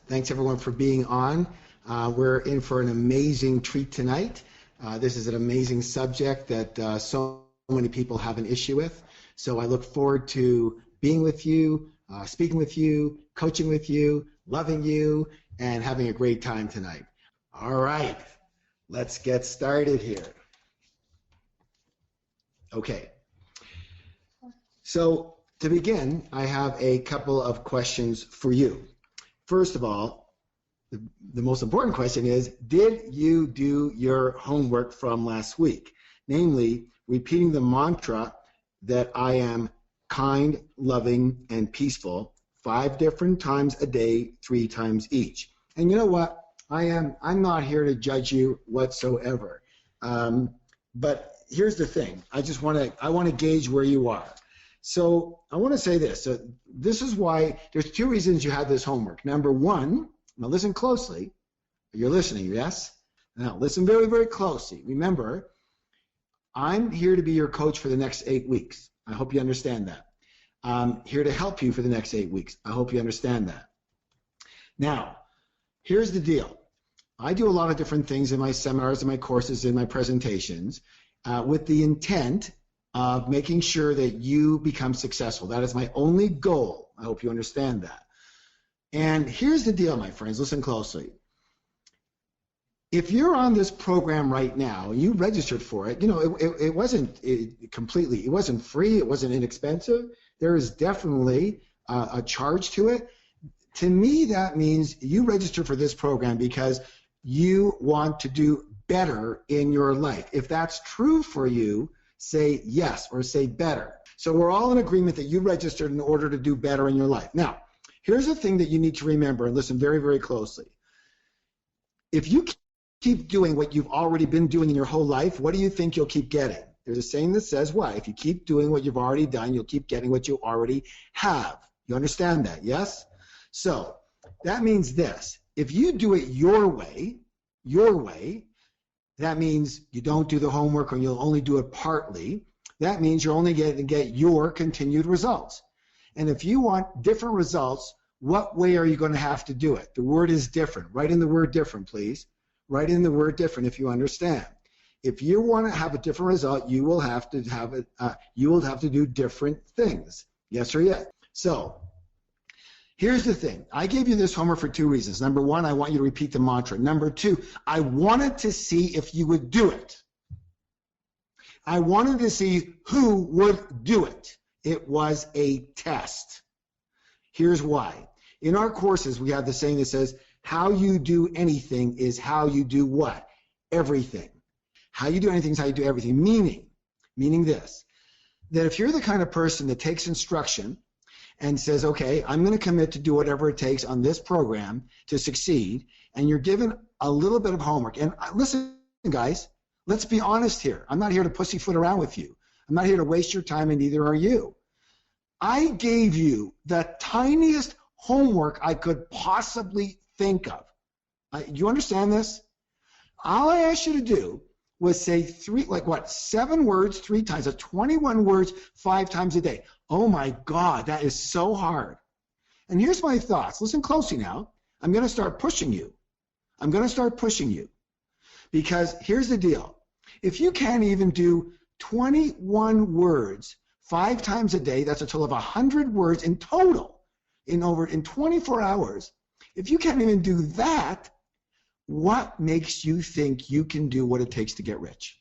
Thanks everyone for being on. We're in for an amazing treat tonight. This is an amazing subject that so many people have an issue with. So I look forward to being with you, speaking with you, coaching with you, loving you, and having a great time tonight. All right, let's get started here. Okay. So to begin, I have a couple of questions for you. First of all, the most important question is, did you do your homework from last week? Namely, repeating the mantra that I am kind, loving, and peaceful 5 different times a day, 3 times each. And you know what? I'm not here to judge you whatsoever. But here's the thing. I want to gauge where you are. So I want to say this. So this is why there's 2 reasons you had this homework. Number 1, now listen closely. You're listening, yes? Now listen very, very closely. Remember, I'm here to be your coach for the next 8 weeks. I hope you understand that. I'm here to help you for the next 8 weeks. I hope you understand that. Now, here's the deal. I do a lot of different things in my seminars, in my courses, in my presentations, with the intent of making sure that you become successful. That is my only goal. I hope you understand that. And here's the deal, my friends. Listen closely. If you're on this program right now, you registered for it, you know, it wasn't completely, it wasn't free, it wasn't inexpensive. There is definitely a charge to it. To me, that means you registered for this program because you want to do better in your life. If that's true for you, say yes or say better. So we're all in agreement that you registered in order to do better in your life. Now, here's the thing that you need to remember and listen very, very closely. If you keep doing what you've already been doing in your whole life, what do you think you'll keep getting? There's a saying that says what? If you keep doing what you've already done, you'll keep getting what you already have. You understand that, yes? So that means this. If you do it your way, that means you don't do the homework or you'll only do it partly. That means you're only going to get your continued results. And if you want different results, what way are you going to have to do it? The word is different. Write in the word different, please. Write in the word different if you understand. If you want to have a different result, you will have to have it. You will have to do different things. Yes or yes? So here's the thing. I gave you this homework for 2 reasons. Number 1, I want you to repeat the mantra. Number 2, I wanted to see if you would do it. I wanted to see who would do it. It was a test. Here's why. In our courses, we have the saying that says, how you do anything is how you do what? Everything. How you do anything is how you do everything. Meaning this, that if you're the kind of person that takes instruction and says, okay, I'm going to commit to do whatever it takes on this program to succeed, and you're given a little bit of homework. And listen, guys, let's be honest here. I'm not here to pussyfoot around with you. I'm not here to waste your time, and neither are you. I gave you the tiniest homework I could possibly think of. You understand this? All I asked you to do was say 7 words 3 times. That's 21 words 5 times a day. Oh my God, that is so hard. And here's my thoughts. Listen closely now. I'm going to start pushing you. Because here's the deal. If you can't even do 21 words 5 times a day, that's a total of 100 words in total in 24 hours. If you can't even do that, what makes you think you can do what it takes to get rich?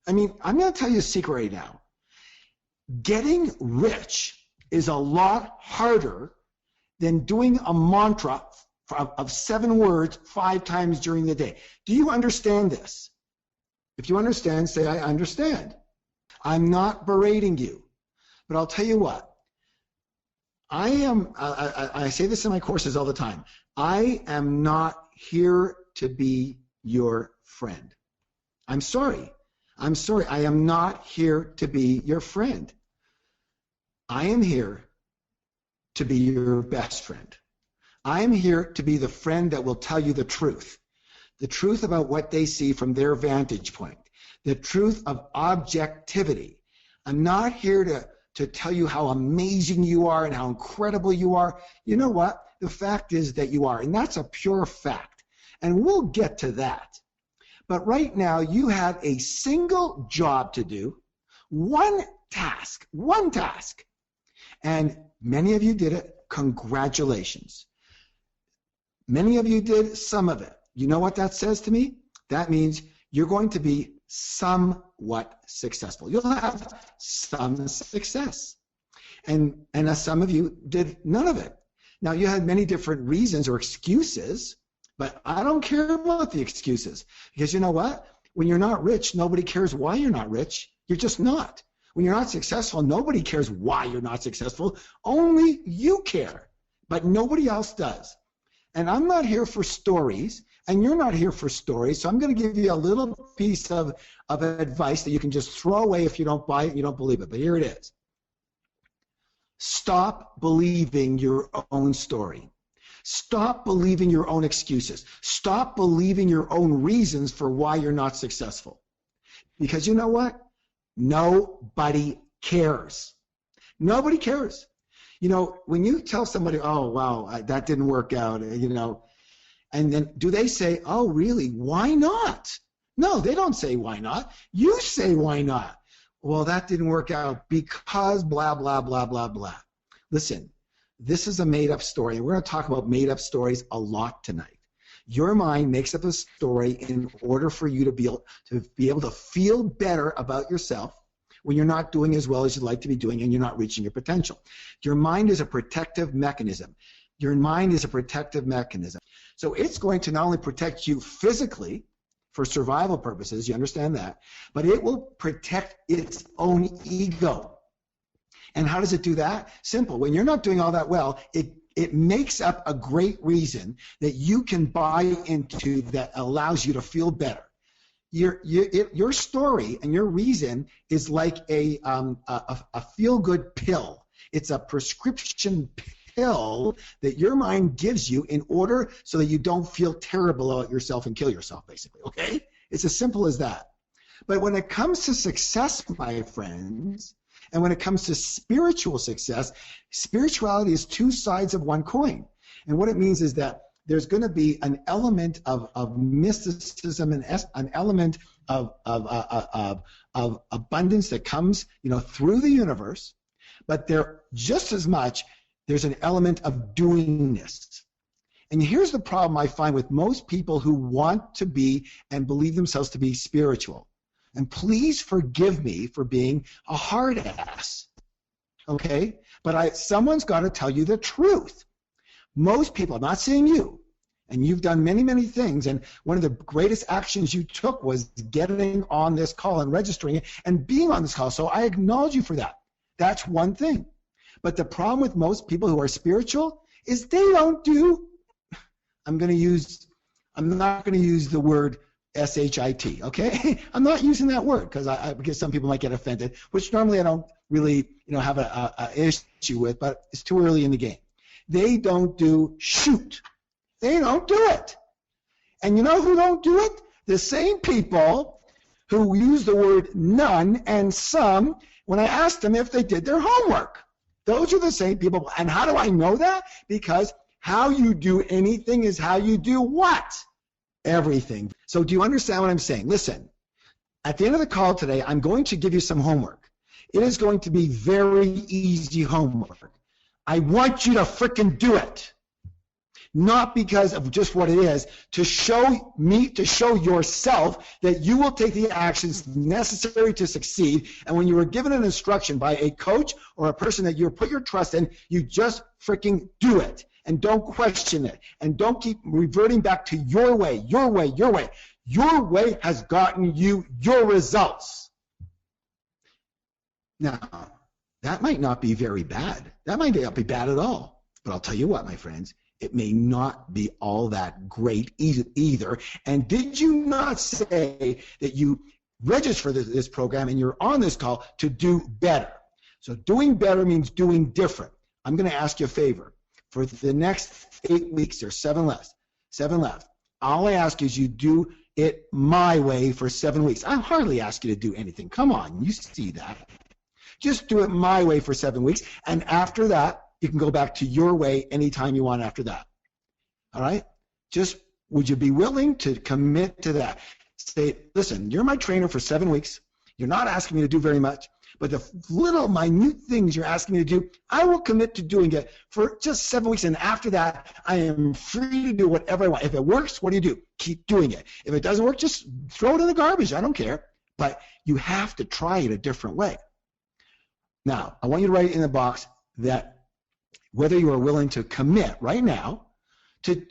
I mean, I'm going to tell you a secret right now. Getting rich is a lot harder than doing a mantra of 7 words 5 times during the day. Do you understand this? If you understand, say, I understand. I'm not berating you, but I'll tell you what. I say this in my courses all the time. I am not here to be your friend. I'm sorry. I am not here to be your friend. I am here to be your best friend. I am here to be the friend that will tell you the truth about what they see from their vantage point, the truth of objectivity. I'm not here to tell you how amazing you are and how incredible you are. You know what? The fact is that you are, and that's a pure fact. And we'll get to that. But right now, you have a single job to do, one task. And many of you did it. Congratulations. Many of you did some of it. You know what that says to me? That means you're going to be somewhat successful. You'll have some success. And some of you did none of it. Now, you had many different reasons or excuses, but I don't care about the excuses. Because you know what? When you're not rich, nobody cares why you're not rich. You're just not. When you're not successful, nobody cares why you're not successful. Only you care, but nobody else does. And I'm not here for stories, and you're not here for stories, so I'm going to give you a little piece of advice that you can just throw away if you don't buy it and you don't believe it. But here it is. Stop believing your own story. Stop believing your own excuses. Stop believing your own reasons for why you're not successful. Because you know what? Nobody cares. Nobody cares. You know, when you tell somebody, oh, wow, that didn't work out, you know, and then do they say, oh, really, why not? No, they don't say why not. You say why not. Well, that didn't work out because blah, blah, blah, blah, blah. Listen, this is a made-up story, and we're going to talk about made-up stories a lot tonight. Your mind makes up a story in order for you to be able to feel better about yourself when you're not doing as well as you'd like to be doing and you're not reaching your potential. Your mind is a protective mechanism. Your mind is a protective mechanism. So it's going to not only protect you physically for survival purposes, you understand that, but it will protect its own ego. And how does it do that? Simple. When you're not doing all that well, it makes up a great reason that you can buy into that allows you to feel better. Your story and your reason is like a feel-good pill. It's a prescription pill that your mind gives you in order so that you don't feel terrible about yourself and kill yourself, basically, okay? It's as simple as that. But when it comes to success, my friends, and when it comes to spiritual success, spirituality is two sides of one coin. And what it means is that there's going to be an element of mysticism and an element of abundance that comes, you know, through the universe, but there just as much there's an element of doingness. And here's the problem I find with most people who want to be and believe themselves to be spiritual. And please forgive me for being a hard ass, okay? But someone's got to tell you the truth. Most people, I'm not saying you, and you've done many, many things, and one of the greatest actions you took was getting on this call and registering it and being on this call. So I acknowledge you for that. That's one thing. But the problem with most people who are spiritual is they don't do, I'm not going to use the word S-H-I-T, okay? I'm not using that word because some people might get offended, which normally I don't really, have a issue with, but it's too early in the game. They don't do shoot. They don't do it. And you know who don't do it? The same people who use the word none and some when I asked them if they did their homework. Those are the same people. And how do I know that? Because how you do anything is how you do what? Everything. So do you understand what I'm saying? Listen, at the end of the call today, I'm going to give you some homework. It is going to be very easy homework. I want you to frickin' do it. Not because of just what it is, to show yourself that you will take the actions necessary to succeed. And when you were given an instruction by a coach or a person that you put your trust in, you just frickin' do it. And don't question it. And don't keep reverting back to your way, your way, your way. Your way has gotten you your results. Now, that might not be very bad. That might not be bad at all. But I'll tell you what, my friends, it may not be all that great either. And did you not say that you registered for this program and you're on this call to do better? So doing better means doing different. I'm going to ask you a favor. For the next 8 weeks, there's 7 left. All I ask is you do it my way for 7 weeks. I hardly ask you to do anything. Come on, you see that. Just do it my way for 7 weeks. And after that, you can go back to your way anytime you want after that. All right? Just would you be willing to commit to that? Say, listen, you're my trainer for 7 weeks. You're not asking me to do very much. But the little minute things you're asking me to do, I will commit to doing it for just 7 weeks. And after that, I am free to do whatever I want. If it works, what do? Keep doing it. If it doesn't work, just throw it in the garbage. I don't care. But you have to try it a different way. Now, I want you to write in the box that whether you are willing to commit right now to,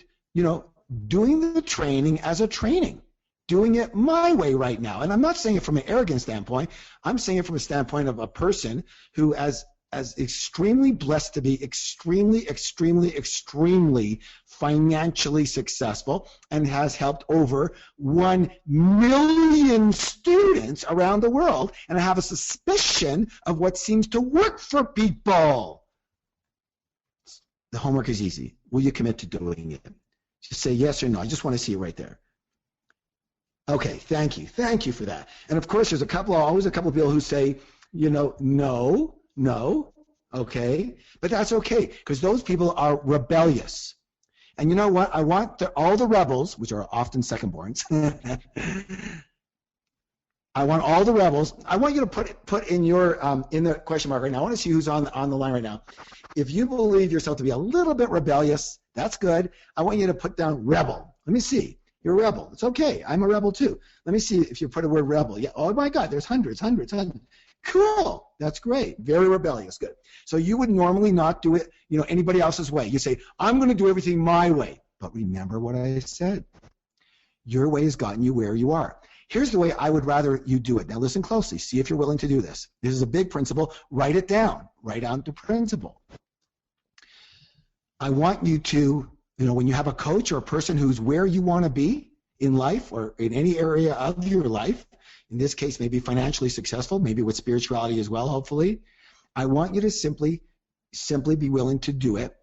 doing the training as a training. Doing it my way right now. And I'm not saying it from an arrogant standpoint. I'm saying it from a standpoint of a person who as extremely blessed to be extremely financially successful and has helped over 1 million students around the world. And I have a suspicion of what seems to work for people. The homework is easy. Will you commit to doing it? Just say yes or no. I just want to see it right there. Okay, thank you. Thank you for that. And of course, there's always a couple of people who say, no, okay. But that's okay, because those people are rebellious. And you know what? I want all the rebels, which are often second-borns, I want all the rebels. I want you to put in your in the question mark right now. I want to see who's on the line right now. If you believe yourself to be a little bit rebellious, that's good. I want you to put down rebel. Let me see. You're a rebel. It's okay. I'm a rebel too. Let me see if you put a word rebel. Yeah. Oh my God, there's hundreds. Cool. That's great. Very rebellious. Good. So you would normally not do it, anybody else's way. You say, I'm going to do everything my way. But remember what I said. Your way has gotten you where you are. Here's the way I would rather you do it. Now listen closely. See if you're willing to do this. This is a big principle. Write it down. Write down the principle. I want you to, when you have a coach or a person who's where you want to be in life or in any area of your life, in this case maybe financially successful, maybe with spirituality as well, hopefully, I want you to simply be willing to do it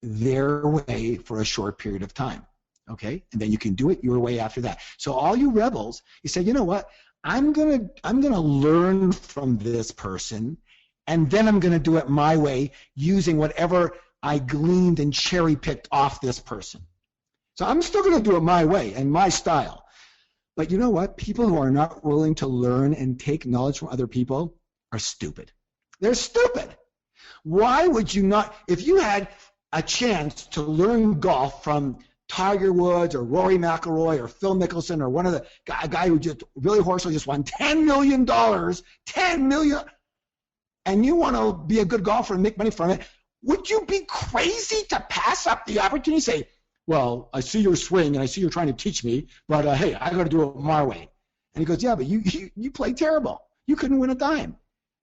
their way for a short period of time, okay? And then you can do it your way after that. So all you rebels, you say, you know what, I'm gonna learn from this person, and then I'm gonna do it my way using whatever I gleaned and cherry-picked off this person. So I'm still going to do it my way and my style. But you know what? People who are not willing to learn and take knowledge from other people are stupid. They're stupid. Why would you not? If you had a chance to learn golf from Tiger Woods or Rory McIlroy or Phil Mickelson or one of the a guy who just Billy Horschel just won $10 million, $10 million, and you want to be a good golfer and make money from it, would you be crazy to pass up the opportunity? Say, well, I see your swing and I see you're trying to teach me, but hey, I got to do it my way. And he goes, yeah, but you play terrible. You couldn't win a dime.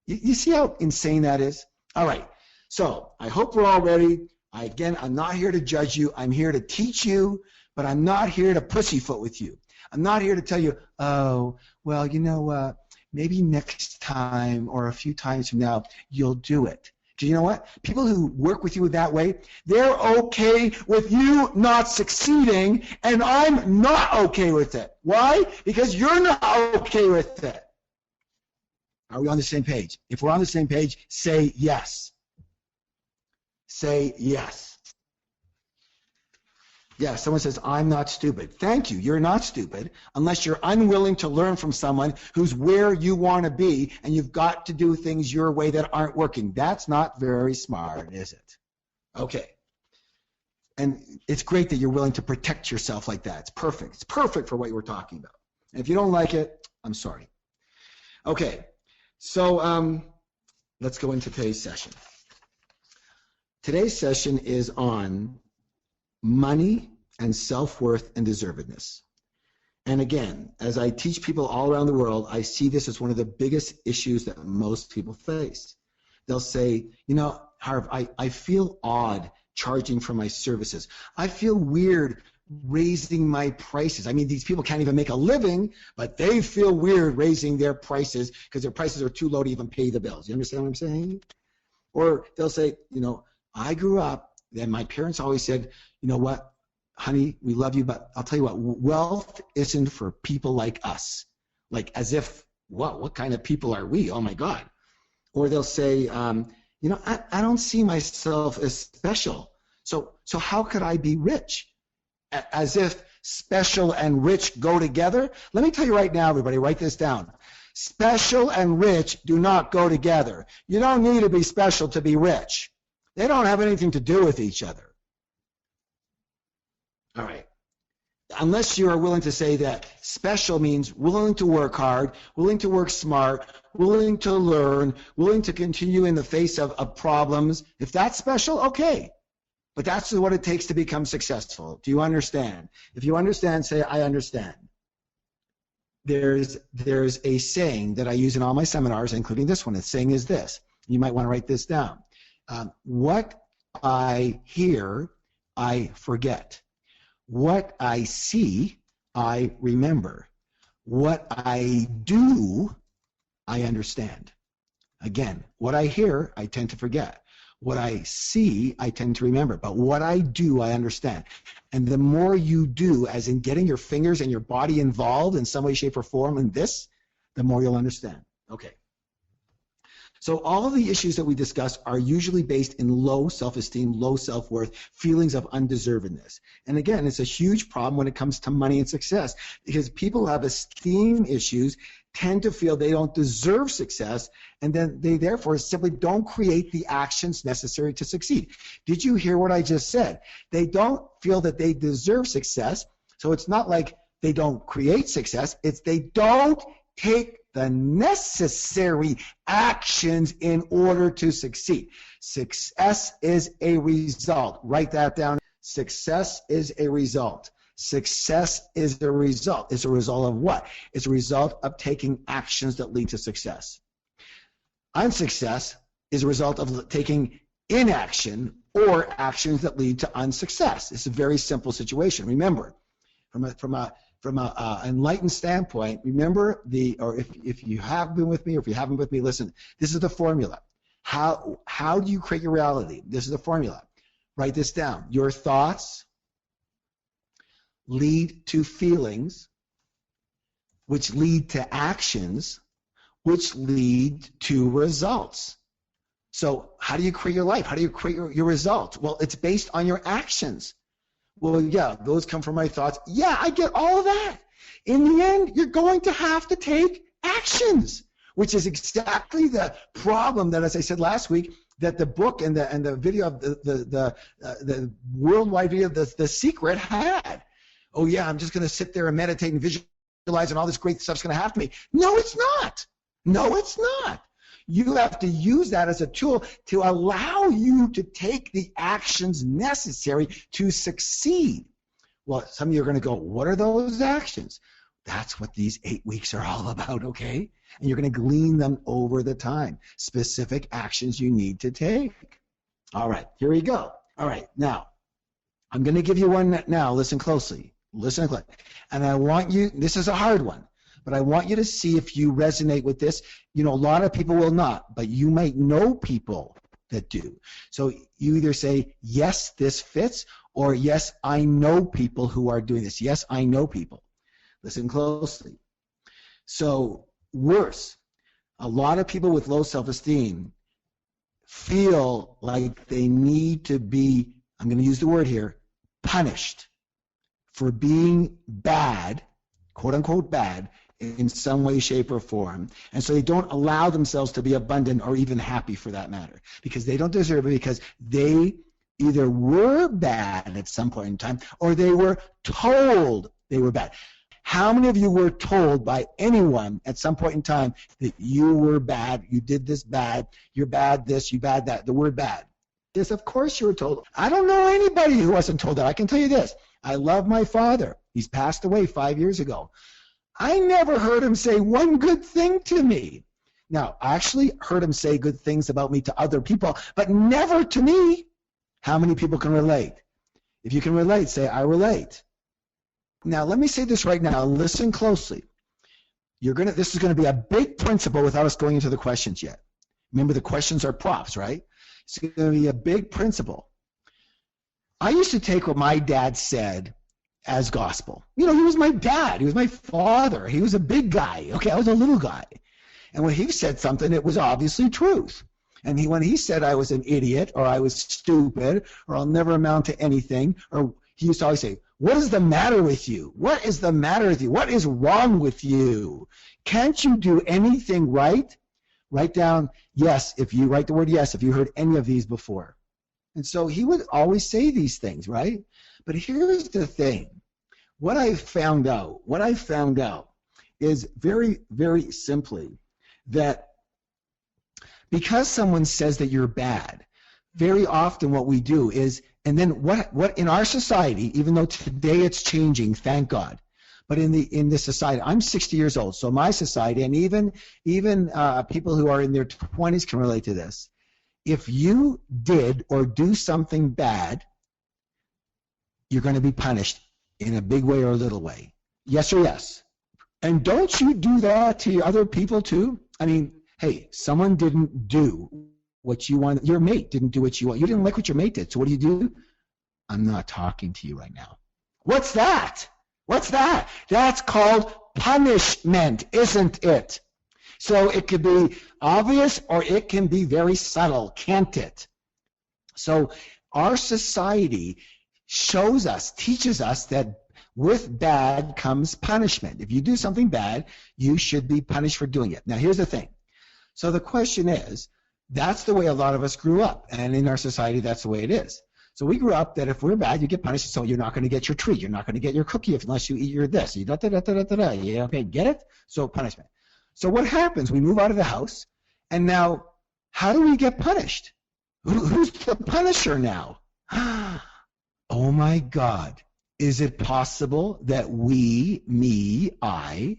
You see how insane that is? All right. So I hope we're all ready. Again, I'm not here to judge you. I'm here to teach you, but I'm not here to pussyfoot with you. I'm not here to tell you, oh, well, maybe next time or a few times from now you'll do it. Do you know what? People who work with you that way, they're okay with you not succeeding, and I'm not okay with it. Why? Because you're not okay with it. Are we on the same page? If we're on the same page, say yes. Say yes. Yeah, someone says, I'm not stupid. Thank you. You're not stupid unless you're unwilling to learn from someone who's where you want to be, and you've got to do things your way that aren't working. That's not very smart, is it? Okay. And it's great that you're willing to protect yourself like that. It's perfect. It's perfect for what you were talking about. And if you don't like it, I'm sorry. Okay. So let's go into today's session. Today's session is on money and self-worth and deservedness. And again, as I teach people all around the world, I see this as one of the biggest issues that most people face. They'll say, Harv, I feel odd charging for my services. I feel weird raising my prices. I mean, these people can't even make a living, but they feel weird raising their prices because their prices are too low to even pay the bills. You understand what I'm saying? Or they'll say, I grew up, and my parents always said, you know what, honey, we love you, but I'll tell you what, wealth isn't for people like us. Like as if, what kind of people are we? Oh my God. Or they'll say, I don't see myself as special. So how could I be rich? As if special and rich go together. Let me tell you right now, everybody, write this down. Special and rich do not go together. You don't need to be special to be rich. They don't have anything to do with each other. All right. Unless you are willing to say that special means willing to work hard, willing to work smart, willing to learn, willing to continue in the face of problems. If that's special, okay. But that's what it takes to become successful. Do you understand? If you understand, say, I understand. There's a saying that I use in all my seminars, including this one. The saying is this. You might want to write this down. What I hear, I forget. What I see, I remember. What I do, I understand. Again, what I hear, I tend to forget. What I see, I tend to remember. But what I do, I understand. And the more you do, as in getting your fingers and your body involved in some way, shape, or form in this, the more you'll understand. Okay. So all of the issues that we discuss are usually based in low self-esteem, low self-worth, feelings of undeservedness. And again, it's a huge problem when it comes to money and success, because people who have esteem issues tend to feel they don't deserve success, and then they therefore simply don't create the actions necessary to succeed. Did you hear what I just said? They don't feel that they deserve success, so it's not like they don't create success, it's they don't take the necessary actions in order to succeed. Success is a result. Write that down. Success is a result. Success is the result. It's a result of what? It's a result of taking actions that lead to success. Unsuccess is a result of taking inaction or actions that lead to unsuccess. It's a very simple situation. Remember, from an enlightened standpoint, remember if you have been with me or if you haven't with me, listen, this is the formula. How do you create your reality? This is the formula. Write this down. Your thoughts lead to feelings, which lead to actions, which lead to results. So how do you create your life? How do you create your results? Well, it's based on your actions. Well, yeah, those come from my thoughts. Yeah, I get all of that. In the end, you're going to have to take actions, which is exactly the problem that, as I said last week, that the book and the video of the worldwide video of The Secret had. Oh, yeah, I'm just going to sit there and meditate and visualize and all this great stuff's going to happen to me. No, it's not. No, it's not. You have to use that as a tool to allow you to take the actions necessary to succeed. Well, some of you are going to go, what are those actions? That's what these 8 weeks are all about, okay? And you're going to glean them over the time. Specific actions you need to take. All right, here we go. All right, now, I'm going to give you one now. Listen closely. Listen closely. And I want you, this is a hard one, but I want you to see if you resonate with this. You know, a lot of people will not, but you might know people that do. So you either say, yes, this fits, or yes, I know people who are doing this. Yes, I know people. Listen closely. So worse, a lot of people with low self-esteem feel like they need to be, I'm going to use the word here, punished for being bad, quote unquote bad, in some way, shape, or form. And so they don't allow themselves to be abundant or even happy for that matter, because they don't deserve it, because they either were bad at some point in time or they were told they were bad. How many of you were told by anyone at some point in time that you were bad, you did this bad, you're bad this, you bad that, the word bad? Yes, of course you were told. I don't know anybody who wasn't told that. I can tell you this. I love my father. He's passed away 5 years ago. I never heard him say one good thing to me. Now, I actually heard him say good things about me to other people, but never to me. How many people can relate? If you can relate, say, I relate. Now, let me say this right now. Listen closely. This is going to be a big principle without us going into the questions yet. Remember, the questions are props, right? It's going to be a big principle. I used to take what my dad said as gospel. You know, he was my dad. He was my father. He was a big guy. Okay, I was a little guy. And when he said something, it was obviously truth. And when he said I was an idiot or I was stupid or I'll never amount to anything, or he used to always say, what is the matter with you? What is the matter with you? What is wrong with you? Can't you do anything right? Write down yes if you write the word yes if you heard any of these before. And so he would always say these things, right? But here's the thing. What I found out is very, very simply that because someone says that you're bad, very often what we do is, and then what in our society, even though today it's changing, thank God, but in this society, I'm 60 years old, so my society, and even people who are in their 20s can relate to this. If you did or do something bad, you're going to be punished in a big way or a little way. Yes or yes? And don't you do that to other people too? I mean, hey, someone didn't do what you want. Your mate didn't do what you want. You didn't like what your mate did. So what do? I'm not talking to you right now. What's that? What's that? That's called punishment, isn't it? So it could be obvious or it can be very subtle, can't it? So our society shows us, teaches us that with bad comes punishment. If you do something bad, you should be punished for doing it. Now here's the thing. So the question is, that's the way a lot of us grew up, and in our society that's the way it is. So we grew up that if we're bad, you get punished, so you're not going to get your treat, you're not going to get your cookie unless you eat your this. You yeah, okay, get it? So punishment. So what happens? We move out of the house, and now how do we get punished? Who's the punisher now? Oh my God. Is it possible that I,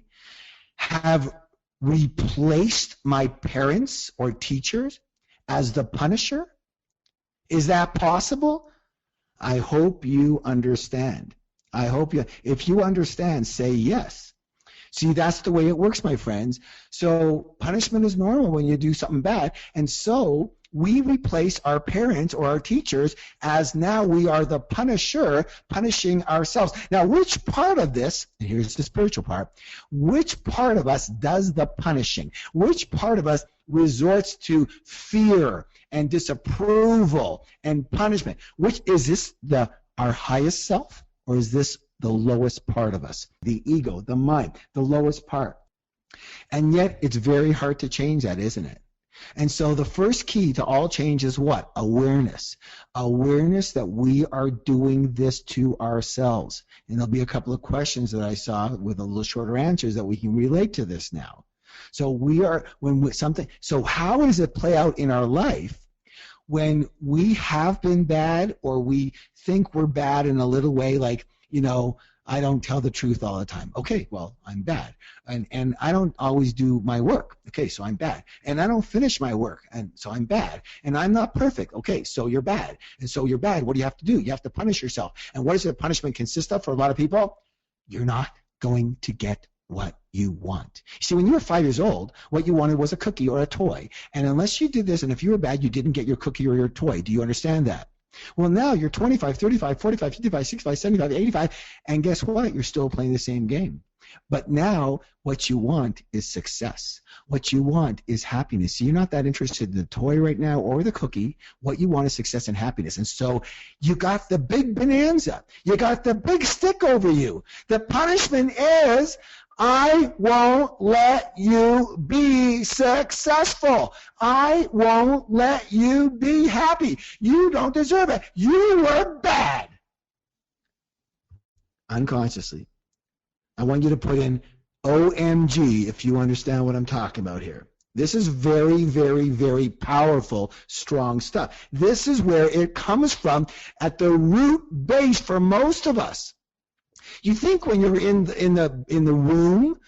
have replaced my parents or teachers as the punisher? Is that possible? I hope you understand. If you understand, say yes. See, that's the way it works, my friends. So punishment is normal when you do something bad. And so we replace our parents or our teachers as now we are the punisher, punishing ourselves. Now, which part of this, and here's the spiritual part, which part of us does the punishing? Which part of us resorts to fear and disapproval and punishment? Which is this our highest self, or is this the lowest part of us? The ego, the mind, the lowest part. And yet it's very hard to change that, isn't it? And so the first key to all change is what? Awareness. Awareness that we are doing this to ourselves. And there'll be a couple of questions that I saw with a little shorter answers that we can relate to this now. So so how does it play out in our life when we have been bad, or we think we're bad in a little way, like, I don't tell the truth all the time. Okay, well, I'm bad. And I don't always do my work. Okay, so I'm bad. And I don't finish my work, and so I'm bad. And I'm not perfect. Okay, so you're bad. And so you're bad. What do you have to do? You have to punish yourself. And what does the punishment consist of for a lot of people? You're not going to get what you want. You see, when you were 5 years old, what you wanted was a cookie or a toy. And unless you did this, and if you were bad, you didn't get your cookie or your toy. Do you understand that? Well, now you're 25, 35, 45, 55, 65, 75, 85, and guess what? You're still playing the same game. But now what you want is success. What you want is happiness. So you're not that interested in the toy right now or the cookie. What you want is success and happiness. And so you got the big bonanza. You got the big stick over you. The punishment is, I won't let you be successful. I won't let you be happy. You don't deserve it. You were bad. Unconsciously. I want you to put in OMG if you understand what I'm talking about here. This is very, very, very powerful, strong stuff. This is where it comes from at the root base for most of us. You think when you're in the womb,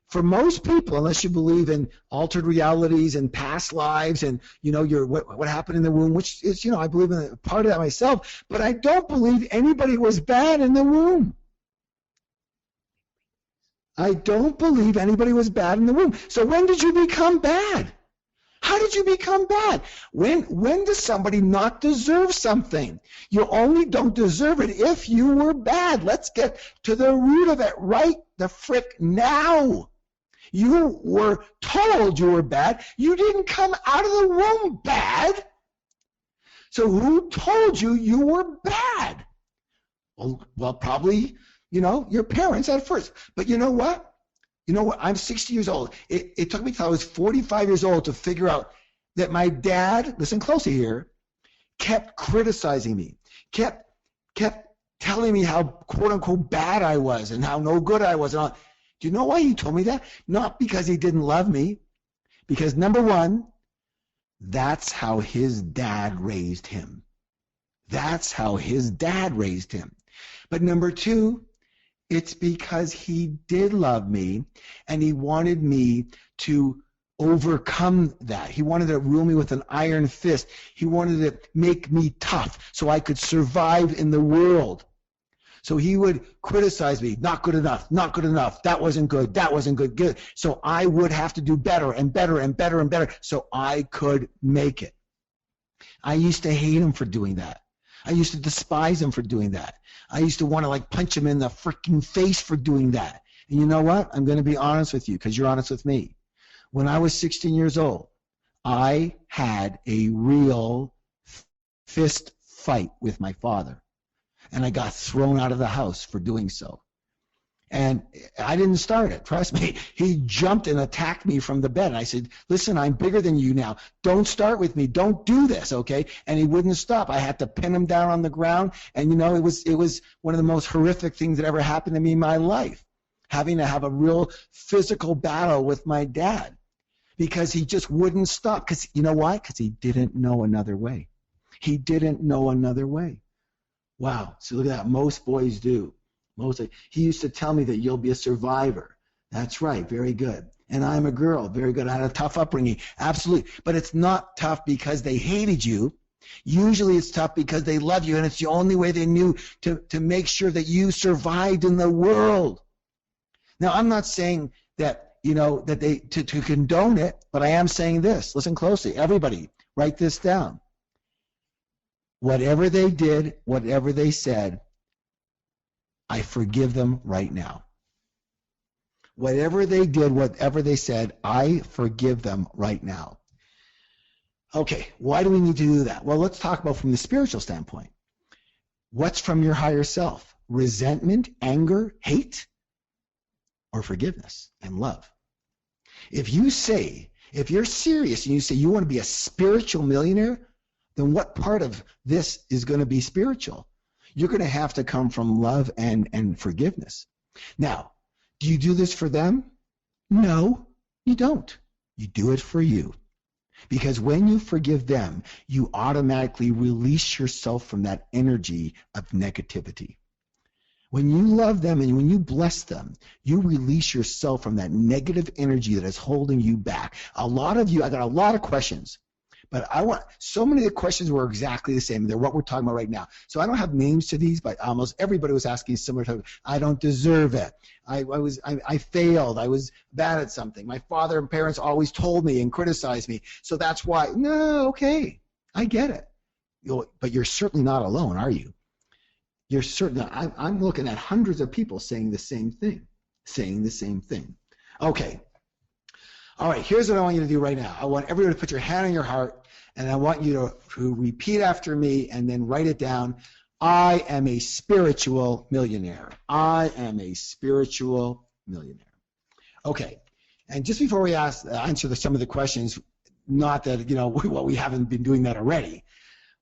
for most people, unless you believe in altered realities and past lives and what happened in the womb, which is I believe in a part of that myself, but I don't believe anybody was bad in the womb. I don't believe anybody was bad in the womb. So when did you become bad? How did you become bad? When does somebody not deserve something? You only don't deserve it if you were bad. Let's get to the root of it right the frick now. You were told you were bad. You didn't come out of the womb bad. So who told you you were bad? Well, probably, your parents at first. But you know what? I'm 60 years old. It took me till I was 45 years old to figure out that my dad, listen closely here, kept criticizing me, kept telling me how quote unquote bad I was and how no good I was. And all. Do you know why he told me that? Not because he didn't love me, because number one, that's how his dad raised him. That's how his dad raised him. But number two, it's because he did love me and he wanted me to overcome that. He wanted to rule me with an iron fist. He wanted to make me tough so I could survive in the world. So he would criticize me, not good enough, that wasn't good, good. So I would have to do better and better and better and better so I could make it. I used to hate him for doing that. I used to despise him for doing that. I used to want to punch him in the freaking face for doing that. And you know what? I'm going to be honest with you because you're honest with me. When I was 16 years old, I had a real fist fight with my father. And I got thrown out of the house for doing so. And I didn't start it, trust me. He jumped and attacked me from the bed. And I said, listen, I'm bigger than you now. Don't start with me. Don't do this, okay? And he wouldn't stop. I had to pin him down on the ground. And, it was one of the most horrific things that ever happened to me in my life, having to have a real physical battle with my dad because he just wouldn't stop. Because you know why? Because he didn't know another way. He didn't know another way. Wow. So look at that. Most boys do. He used to tell me that you'll be a survivor. That's right. Very good. And I'm a girl. Very good. I had a tough upbringing. Absolutely. But it's not tough because they hated you. Usually it's tough because they love you, and it's the only way they knew to make sure that you survived in the world. Now, I'm not saying that, that they to condone it, but I am saying this. Listen closely. Everybody, write this down. Whatever they did, whatever they said, I forgive them right now. Whatever they did, whatever they said, I forgive them right now. Okay, why do we need to do that? Well, let's talk about from the spiritual standpoint. What's from your higher self? Resentment, anger, hate, or forgiveness and love? If you're serious and you say you want to be a spiritual millionaire, then what part of this is going to be spiritual? You're going to have to come from love and forgiveness. Now, do you do this for them? No, you don't. You do it for you. Because when you forgive them, you automatically release yourself from that energy of negativity. When you love them and when you bless them, you release yourself from that negative energy that is holding you back. I got a lot of questions. But so many of the questions were exactly the same. They're what we're talking about right now. So I don't have names to these, but almost everybody was asking similar to, I don't deserve it. I failed. I was bad at something. My father and parents always told me and criticized me. So that's why, no, okay, I get it. But you're certainly not alone, are you? I'm looking at hundreds of people saying the same thing. Okay. All right, here's what I want you to do right now. I want everyone to put your hand on your heart, and I want you to repeat after me and then write it down. I am a spiritual millionaire. I am a spiritual millionaire. Okay, and just before we answer some of the questions, not that, we haven't been doing that already,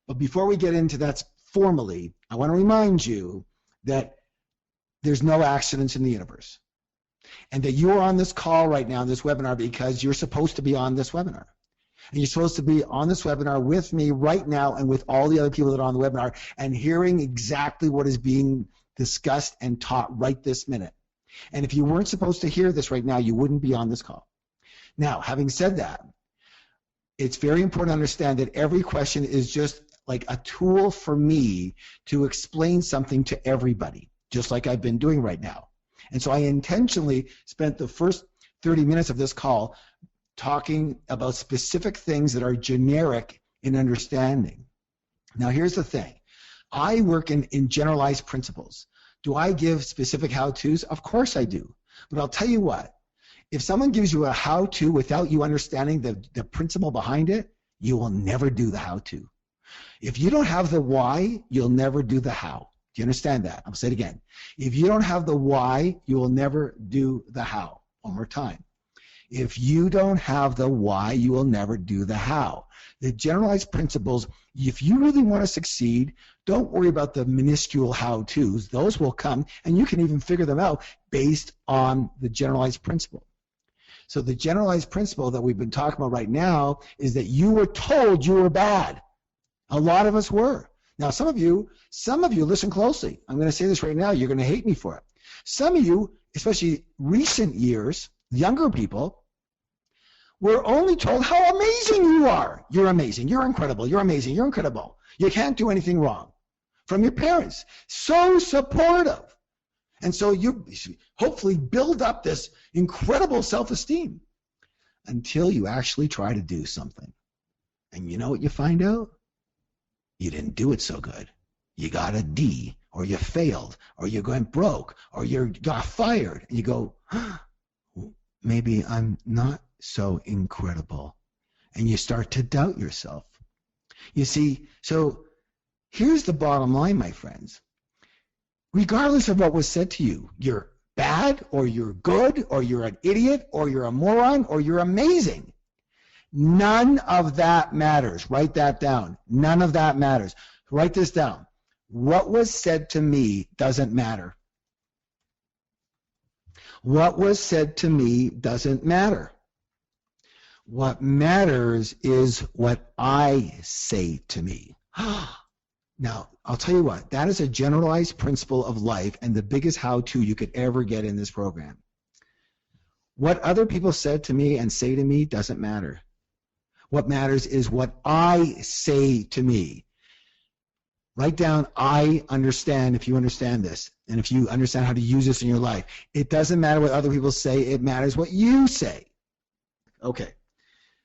but before we get into that formally, I want to remind you that there's no accidents in the universe. And that you're on this call right now, this webinar, because you're supposed to be on this webinar. And you're supposed to be on this webinar with me right now and with all the other people that are on the webinar and hearing exactly what is being discussed and taught right this minute. And if you weren't supposed to hear this right now, you wouldn't be on this call. Now, having said that, it's very important to understand that every question is just like a tool for me to explain something to everybody, just like I've been doing right now. And so I intentionally spent the first 30 minutes of this call talking about specific things that are generic in understanding. Now, here's the thing. I work in generalized principles. Do I give specific how-tos? Of course I do. But I'll tell you what. If someone gives you a how-to without you understanding the principle behind it, you will never do the how-to. If you don't have the why, you'll never do the how. Do you understand that? I'll say it again. If you don't have the why, you will never do the how. One more time. If you don't have the why, you will never do the how. The generalized principles, if you really want to succeed, don't worry about the minuscule how-tos. Those will come, and you can even figure them out based on the generalized principle. So the generalized principle that we've been talking about right now is that you were told you were bad. A lot of us were. Now, some of you, listen closely. I'm going to say this right now. You're going to hate me for it. Some of you, especially recent years, younger people, were only told how amazing you are. You're amazing. You're incredible. You're amazing. You're incredible. You can't do anything wrong. From your parents. So supportive. And so you hopefully build up this incredible self-esteem until you actually try to do something. And you know what you find out? You didn't do it so good. You got a D, or you failed, or you went broke, or you got fired. And you go, maybe I'm not so incredible. And you start to doubt yourself. You see, so here's the bottom line, my friends. Regardless of what was said to you, you're bad, or you're good, or you're an idiot, or you're a moron, or you're amazing. None of that matters. Write that down. None of that matters. Write this down. What was said to me doesn't matter. What was said to me doesn't matter. What matters is what I say to me. Now, I'll tell you what, that is a generalized principle of life and the biggest how-to you could ever get in this program. What other people said to me and say to me doesn't matter. What matters is what I say to me. Write down, I understand, if you understand this, and if you understand how to use this in your life. It doesn't matter what other people say, it matters what you say. Okay,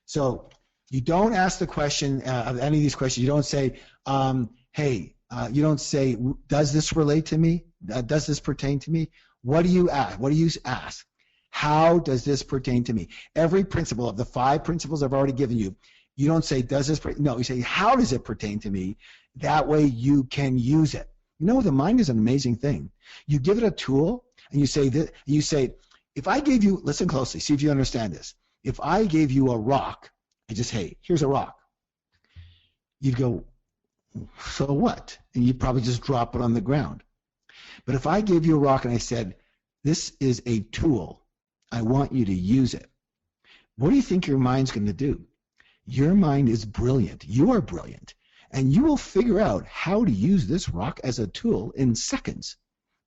so you don't ask the question of any of these questions. You don't say, you don't say, does this relate to me? Does this pertain to me? What do you ask? What do you ask? How does this pertain to me? Every principle of the 5 principles I've already given you, you don't say, does this, no, you say, how does it pertain to me? That way you can use it. You know, the mind is an amazing thing. You give it a tool, and you say, if I gave you, listen closely, see if you understand this. If I gave you a rock, I just, hey, here's a rock. You'd go, so what? And you'd probably just drop it on the ground. But if I gave you a rock and I said, this is a tool, I want you to use it. What do you think your mind's going to do? Your mind is brilliant. You are brilliant. And you will figure out how to use this rock as a tool in seconds.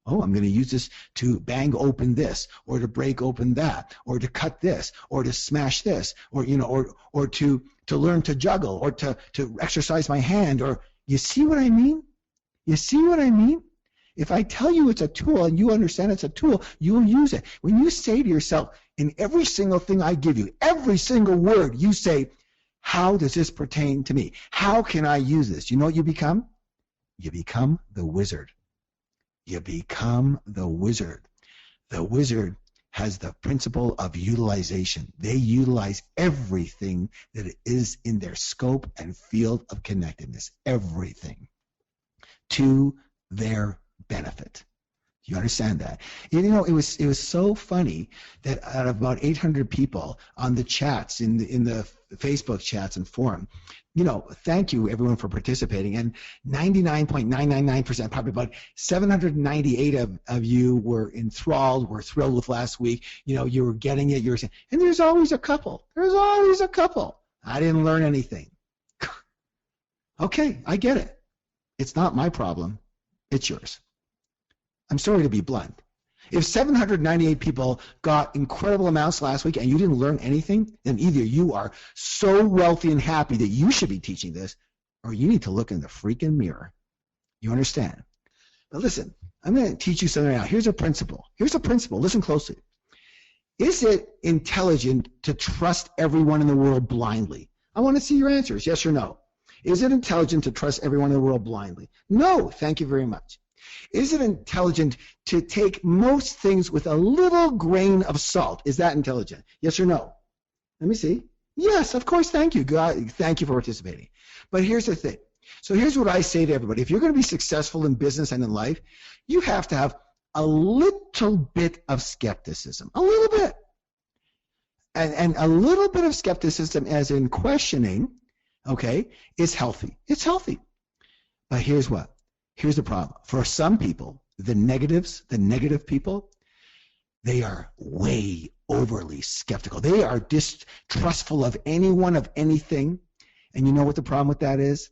Oh, I'm going to use this to bang open this, or to break open that, or to cut this, or to smash this, or to learn to juggle, or to exercise my hand, or you see what I mean? You see what I mean? If I tell you it's a tool and you understand it's a tool, you will use it. When you say to yourself, in every single thing I give you, every single word, you say, how does this pertain to me? How can I use this? You know what you become? You become the wizard. You become the wizard. The wizard has the principle of utilization. They utilize everything that is in their scope and field of connectedness, everything, to their benefit. You understand that? You know, it was so funny that out of about 800 people on the chats, in the Facebook chats and forum, you know, thank you everyone for participating. And 99.999%, probably about 798 of you were enthralled, were thrilled with last week. You know, you were getting it. You were saying, and there's always a couple. There's always a couple. I didn't learn anything. Okay, I get it. It's not my problem. It's yours. I'm sorry to be blunt. If 798 people got incredible amounts last week and you didn't learn anything, then either you are so wealthy and happy that you should be teaching this, or you need to look in the freaking mirror. You understand? But listen, I'm going to teach you something right now. Here's a principle. Here's a principle. Listen closely. Is it intelligent to trust everyone in the world blindly? I want to see your answers, yes or no. Is it intelligent to trust everyone in the world blindly? No, thank you very much. Is it intelligent to take most things with a little grain of salt? Is that intelligent? Yes or no? Let me see. Yes, of course. Thank you. God, thank you for participating. But here's the thing. So here's what I say to everybody. If you're going to be successful in business and in life, you have to have a little bit of skepticism. A little bit. And a little bit of skepticism, as in questioning, okay, is healthy. It's healthy. But here's what. Here's the problem. For some people, the negative people, they are way overly skeptical. They are distrustful of anyone, of anything. And you know what the problem with that is?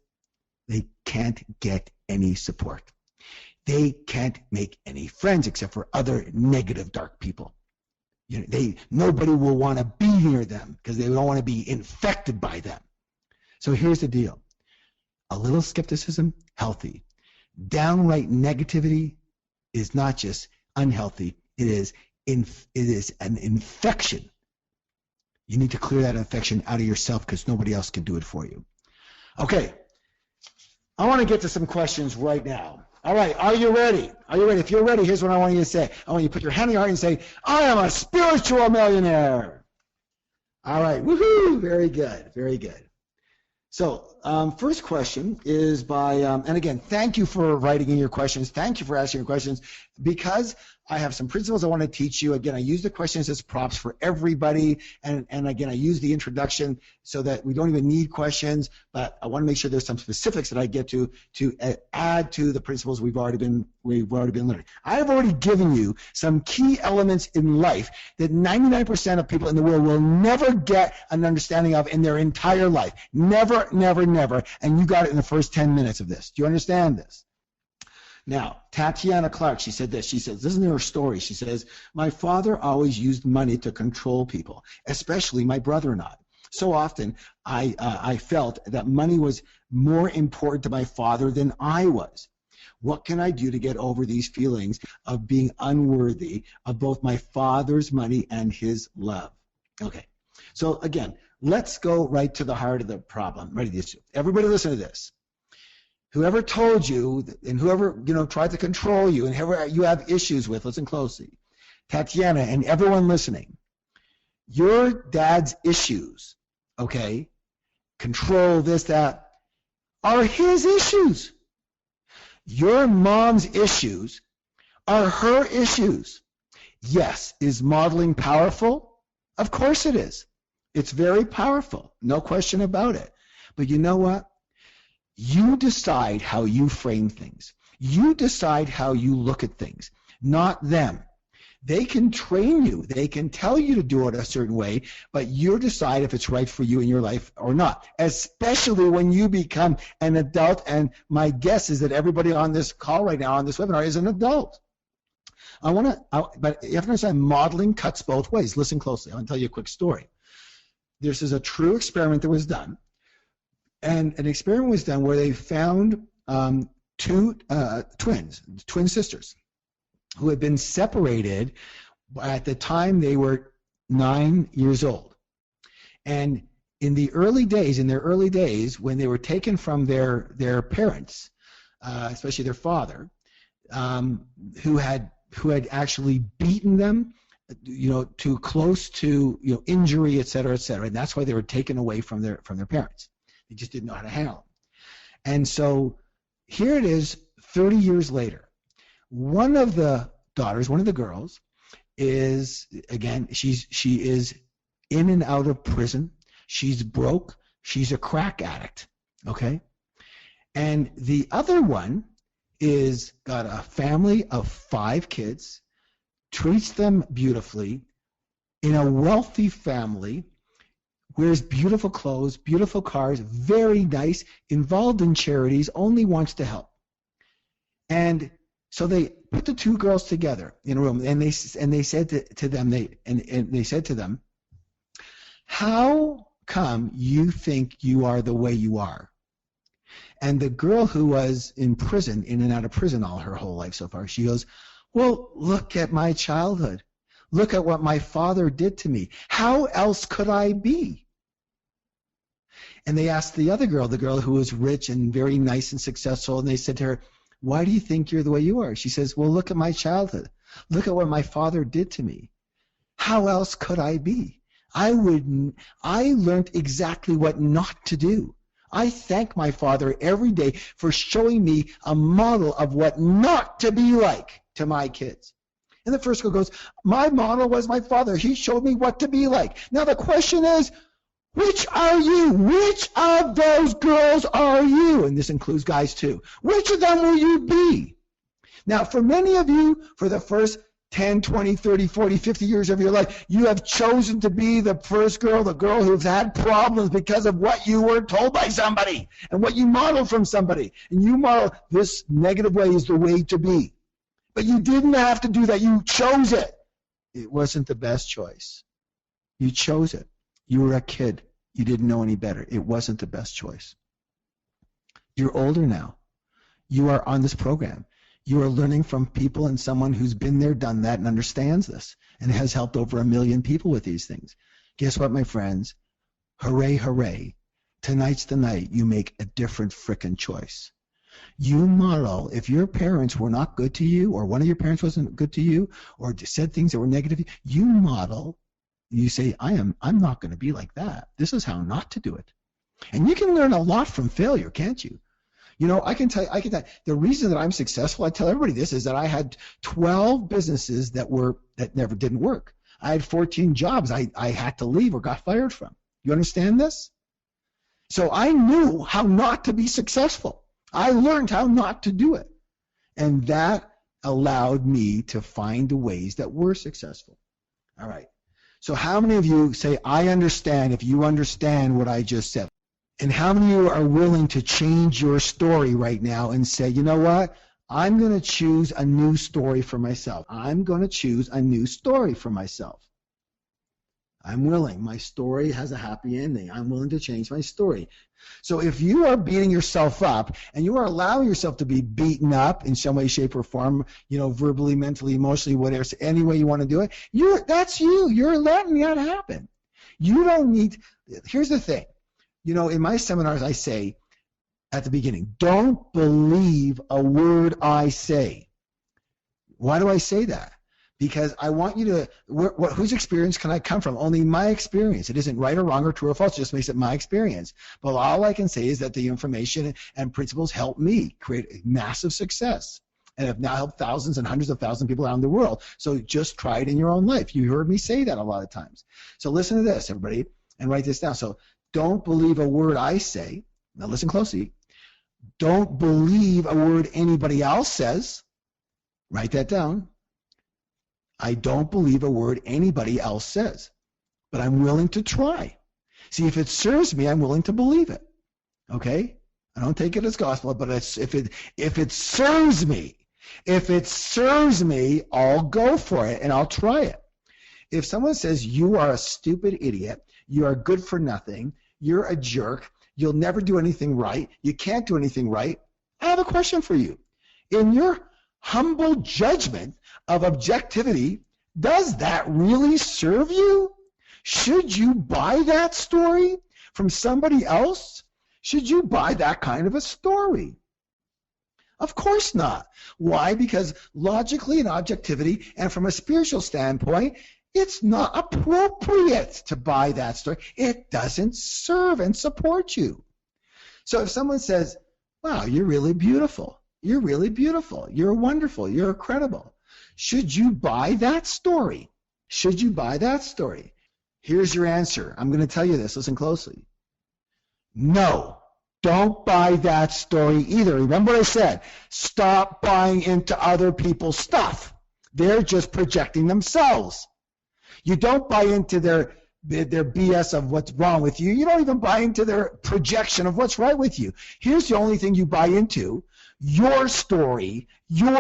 They can't get any support. They can't make any friends except for other negative, dark people. You know, nobody will want to be near them because they don't want to be infected by them. So here's the deal. A little skepticism, healthy. Downright negativity is not just unhealthy. It is an infection. You need to clear that infection out of yourself because nobody else can do it for you. Okay. I want to get to some questions right now. All right, are you ready? Are you ready? If you're ready, here's what I want you to say. I want you to put your hand on your heart and say, I am a spiritual millionaire. All right, woohoo, very good, very good. So first question is by, and again, thank you for writing in your questions. Thank you for asking your questions. Because I have some principles I want to teach you. Again, I use the questions as props for everybody. And again, I use the introduction so that we don't even need questions, but I want to make sure there's some specifics that I get to add to the principles we've already been learning. I have already given you some key elements in life that 99% of people in the world will never get an understanding of in their entire life. Never, never, never. And you got it in the first 10 minutes of this. Do you understand this? Now, Tatiana Clark, she said this. She says, this is her story. She says, my father always used money to control people, especially my brother and I. So often, I felt that money was more important to my father than I was. What can I do to get over these feelings of being unworthy of both my father's money and his love? Okay. So again, let's go right to the heart of the problem. Ready to issue. Everybody listen to this. Whoever told you and whoever tried to control you and whoever you have issues with, listen closely. Tatiana and everyone listening, your dad's issues, okay, control, this, that, are his issues. Your mom's issues are her issues. Yes, is modeling powerful? Of course it is. It's very powerful, no question about it. But you know what? You decide how you frame things. You decide how you look at things, not them. They can train you. They can tell you to do it a certain way, but you decide if it's right for you in your life or not, especially when you become an adult. And my guess is that everybody on this call right now, on this webinar, is an adult. But you have to understand, modeling cuts both ways. Listen closely. I want to tell you a quick story. This is a true experiment that was done. And an experiment was done where they found twin sisters, who had been separated at the time they were 9 years old. And in their early days, when they were taken from their parents, especially their father, who had actually beaten them, too close to injury, et cetera, and that's why they were taken away from their parents. They just didn't know how to handle them. And so here it is, 30 years later. One of the daughters, one of the girls, is, again, she is in and out of prison. She's broke. She's a crack addict, okay? And the other one is got a family of 5 kids, treats them beautifully, in a wealthy family, wears beautiful clothes, beautiful cars, very nice, involved in charities, only wants to help. And so they put the 2 girls together in a room, and they said to them, how come you think you are the way you are? And the girl who was in prison, in and out of prison all her whole life so far, she goes, well, look at my childhood. Look at what my father did to me. How else could I be? And they asked the other girl, the girl who was rich and very nice and successful, and they said to her, why do you think you're the way you are? She says, well, look at my childhood. Look at what my father did to me. How else could I be? I learned exactly what not to do. I thank my father every day for showing me a model of what not to be like to my kids. And the first girl goes, my model was my father. He showed me what to be like. Now the question is, which are you? Which of those girls are you? And this includes guys too. Which of them will you be? Now, for many of you, for the first 10, 20, 30, 40, 50 years of your life, you have chosen to be the first girl, the girl who's had problems because of what you were told by somebody and what you modeled from somebody. And you model this negative way is the way to be. But you didn't have to do that. You chose it. It wasn't the best choice. You chose it. You were a kid. You didn't know any better. It wasn't the best choice. You're older now. You are on this program. You are learning from people and someone who's been there, done that, and understands this, and has helped over 1 million people with these things. Guess what, my friends? Hooray, hooray. Tonight's the night you make a different frickin' choice. You model, if your parents were not good to you, or one of your parents wasn't good to you, or said things that were negative, you model. You say, I'm not going to be like that. This is how not to do it. And you can learn a lot from failure, can't you? You know, I can tell you, the reason that I'm successful, I tell everybody this, is that I had 12 businesses that never didn't work. I had 14 jobs I had to leave or got fired from. You understand this? So I knew how not to be successful. I learned how not to do it. And that allowed me to find the ways that were successful. All right. So how many of you say, I understand, if you understand what I just said? And how many of you are willing to change your story right now and say, you know what? I'm going to choose a new story for myself. I'm going to choose a new story for myself. I'm willing. My story has a happy ending. I'm willing to change my story. So if you are beating yourself up and you are allowing yourself to be beaten up in some way, shape, or form, you know, verbally, mentally, emotionally, whatever, any way you want to do it, that's you. You're letting that happen. You don't need, here's the thing. You know, in my seminars, I say at the beginning, don't believe a word I say. Why do I say that? Because I want you to, whose experience can I come from? Only my experience. It isn't right or wrong or true or false. It just makes it my experience. But all I can say is that the information and principles help me create a massive success and have now helped thousands and hundreds of thousands of people around the world. So just try it in your own life. You heard me say that a lot of times. So listen to this, everybody, and write this down. So don't believe a word I say. Now listen closely. Don't believe a word anybody else says. Write that down. I don't believe a word anybody else says, but I'm willing to try. See, if it serves me, I'm willing to believe it. Okay? I don't take it as gospel, but if it serves me, I'll go for it and I'll try it. If someone says you are a stupid idiot, you are good for nothing, you're a jerk, you'll never do anything right, you can't do anything right, I have a question for you. In your humble judgment of objectivity, does that really serve you? Should you buy that story from somebody else? Should you buy that kind of a story? Of course not. Why? Because logically and objectivity and from a spiritual standpoint, it's not appropriate to buy that story. It doesn't serve and support you. So if someone says, wow, you're really beautiful. You're really beautiful. You're wonderful. You're incredible. Should you buy that story? Should you buy that story? Here's your answer. I'm going to tell you this. Listen closely. No, don't buy that story either. Remember what I said. Stop buying into other people's stuff. They're just projecting themselves. You don't buy into their BS of what's wrong with you. You don't even buy into their projection of what's right with you. Here's the only thing you buy into. Your story of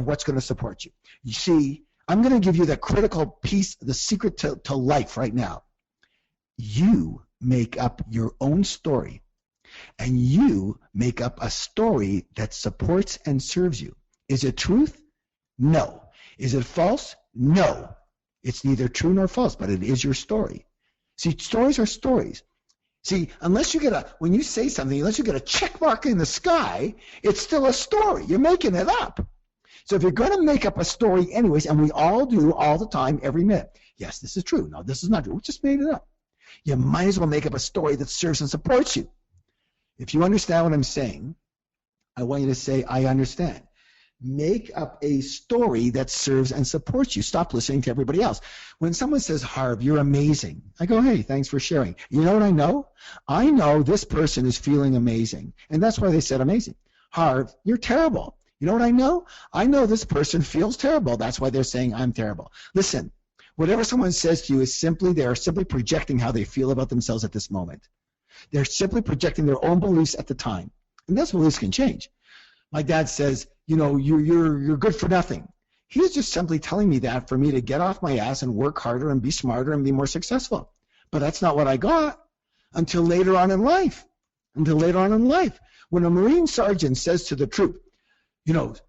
what's going to support you. You see, I'm going to give you the critical piece, the secret to life right now. You make up your own story, and you make up a story that supports and serves you. Is it truth? No. Is it false? No. It's neither true nor false, but it is your story. See, stories are stories. See, when you say something, unless you get a check mark in the sky, it's still a story. You're making it up. So if you're going to make up a story anyways, and we all do all the time, every minute, yes, this is true. No, this is not true. We just made it up. You might as well make up a story that serves and supports you. If you understand what I'm saying, I want you to say, I understand. Make up a story that serves and supports you. Stop listening to everybody else. When someone says, Harv, you're amazing, I go, hey, thanks for sharing. You know what I know? I know this person is feeling amazing, and that's why they said amazing. Harv, you're terrible. You know what I know? I know this person feels terrible. That's why they're saying I'm terrible. Listen, whatever someone says to you is they are simply projecting how they feel about themselves at this moment. They're simply projecting their own beliefs at the time. And those beliefs can change. My dad says, you're good for nothing. He's just simply telling me that for me to get off my ass and work harder and be smarter and be more successful. But that's not what I got until later on in life. When a Marine sergeant says to the troop,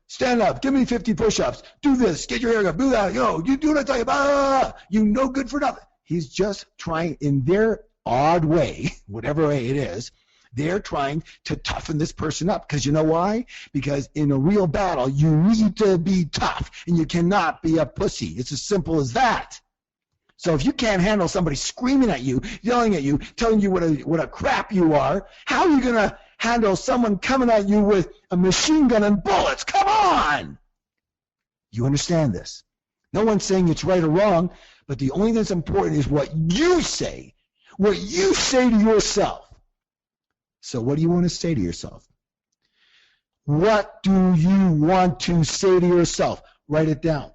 stand up, give me 50 push-ups, do this, get your hair up, do that, you do what I tell you, you no good for nothing. He's just trying in their odd way, whatever way it is, they're trying to toughen this person up. Because you know why? Because in a real battle, you need to be tough, and you cannot be a pussy. It's as simple as that. So if you can't handle somebody screaming at you, yelling at you, telling you what a crap you are, how are you going to handle someone coming at you with a machine gun and bullets? Come on! You understand this. No one's saying it's right or wrong, but the only thing that's important is what you say to yourself. So what do you want to say to yourself? What do you want to say to yourself? Write it down.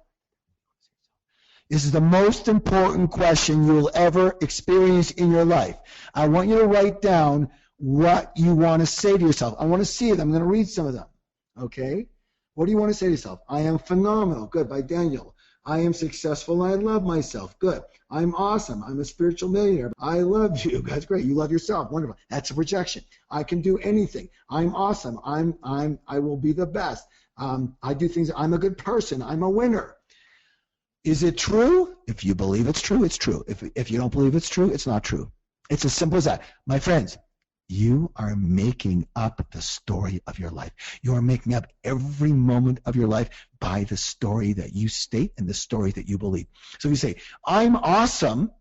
This is the most important question you will ever experience in your life. I want you to write down what you want to say to yourself. I want to see it. I'm going to read some of them. Okay? What do you want to say to yourself? I am phenomenal. Good, by Daniel. I am successful. I love myself. Good. I'm awesome. I'm a spiritual millionaire. I love you. That's great. You love yourself. Wonderful. That's a projection. I can do anything. I'm awesome. I will be the best. I do things. I'm a good person. I'm a winner. Is it true? If you believe it's true, it's true. If you don't believe it's true, it's not true. It's as simple as that. My friends, you are making up the story of your life. You are making up every moment of your life by the story that you state and the story that you believe. So if you say, I'm awesome,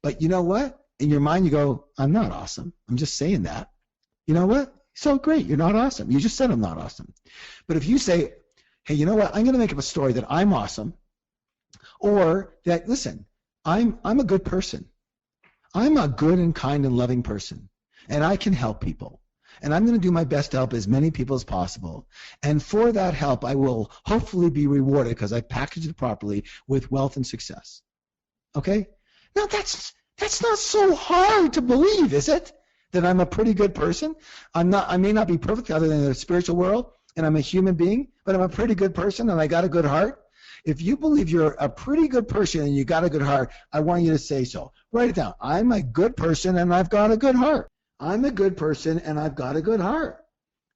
but you know what? In your mind you go, I'm not awesome. I'm just saying that. You know what? So great, you're not awesome. You just said I'm not awesome. But if you say, hey, you know what? I'm going to make up a story that I'm awesome, or that, listen, I'm a good person. I'm a good and kind and loving person. And I can help people. And I'm going to do my best to help as many people as possible. And for that help, I will hopefully be rewarded because I packaged it properly with wealth and success. Okay? Now, that's not so hard to believe, is it? That I'm a pretty good person? I may not be perfect other than in the spiritual world, and I'm a human being, but I'm a pretty good person and I got a good heart. If you believe you're a pretty good person and you got a good heart, I want you to say so. Write it down. I'm a good person and I've got a good heart. I'm a good person and I've got a good heart.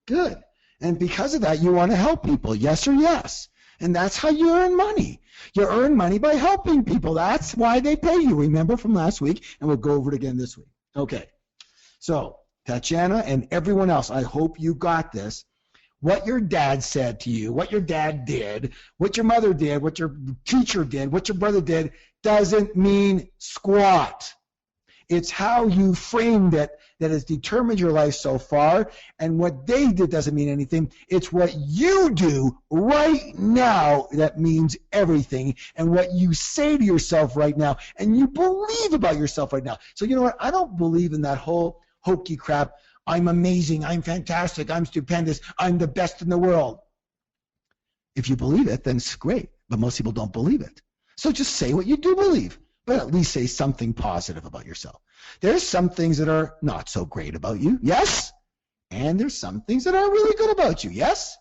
Good. And because of that, you want to help people, yes or yes. And that's how you earn money. You earn money by helping people. That's why they pay you. Remember from last week, and we'll go over it again this week. Okay. So, Tatiana and everyone else, I hope you got this. What your dad said to you, what your dad did, what your mother did, what your teacher did, what your brother did, doesn't mean squat. It's how you framed it that has determined your life so far, and what they did doesn't mean anything. It's what you do right now that means everything, and what you say to yourself right now, and you believe about yourself right now. So you know what? I don't believe in that whole hokey crap. I'm amazing, I'm fantastic, I'm stupendous, I'm the best in the world. If you believe it, then it's great, but most people don't believe it. So just say what you do believe, but at least say something positive about yourself. There's some things that are not so great about you, yes? And there's some things that are really good about you, yes?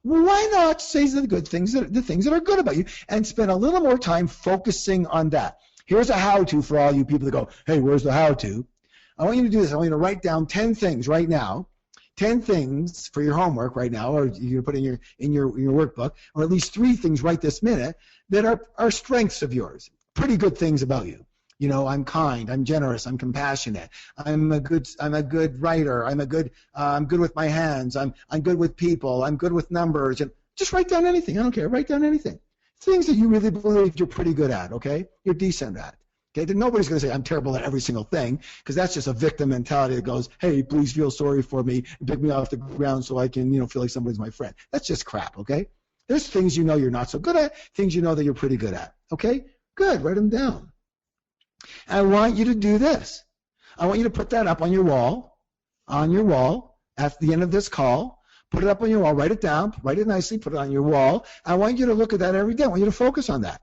Well, why not say the things that are good about you and spend a little more time focusing on that? Here's a how-to for all you people that go, hey, where's the how-to? I want you to do this. I want you to write down 10 things right now, 10 things for your homework right now, or you put in your workbook, or at least 3 things right this minute that are strengths of yours, pretty good things about you. I'm kind, I'm generous, I'm compassionate, I'm a good writer, I'm good with my hands, I'm good with people, I'm good with numbers, and just write down anything. I don't care. Write down anything. Things that you really believe you're pretty good at, okay? You're decent at. Okay? Then nobody's going to say, I'm terrible at every single thing, because that's just a victim mentality that goes, hey, please feel sorry for me and pick me off the ground so I can, feel like somebody's my friend. That's just crap, okay? There's things you know you're not so good at, things you know that you're pretty good at, okay? Good. Write them down. I want you to do this. I want you to put that up on your wall at the end of this call. Put it up on your wall. Write it down. Write it nicely. Put it on your wall. I want you to look at that every day. I want you to focus on that.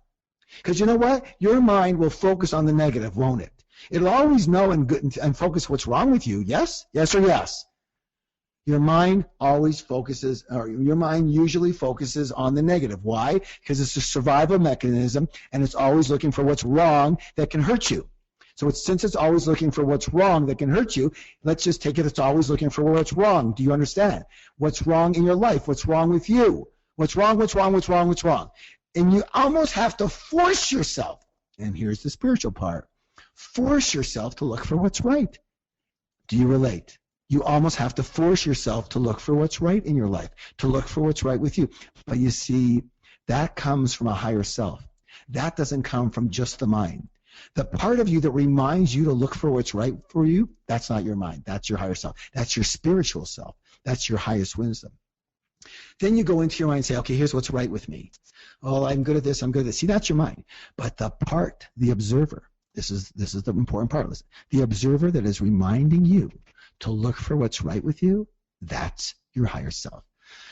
Because you know what? Your mind will focus on the negative, won't it? It'll always know and focus what's wrong with you. Yes? Yes or yes? Your mind usually focuses on the negative. Why? Because it's a survival mechanism, and it's always looking for what's wrong that can hurt you. So since it's always looking for what's wrong that can hurt you, let's just take it it's always looking for what's wrong. Do you understand? What's wrong in your life? What's wrong with you? What's wrong? And you almost have to force yourself, and here's the spiritual part, force yourself to look for what's right. Do you relate? You almost have to force yourself to look for what's right in your life, to look for what's right with you. But you see, that comes from a higher self. That doesn't come from just the mind. The part of you that reminds you to look for what's right for you, that's not your mind. That's your higher self. That's your spiritual self. That's your highest wisdom. Then you go into your mind and say, okay, here's what's right with me. Oh, I'm good at this. I'm good at this. See, that's your mind. But the observer, this is the important part. Listen, the observer that is reminding you to look for what's right with you, that's your higher self.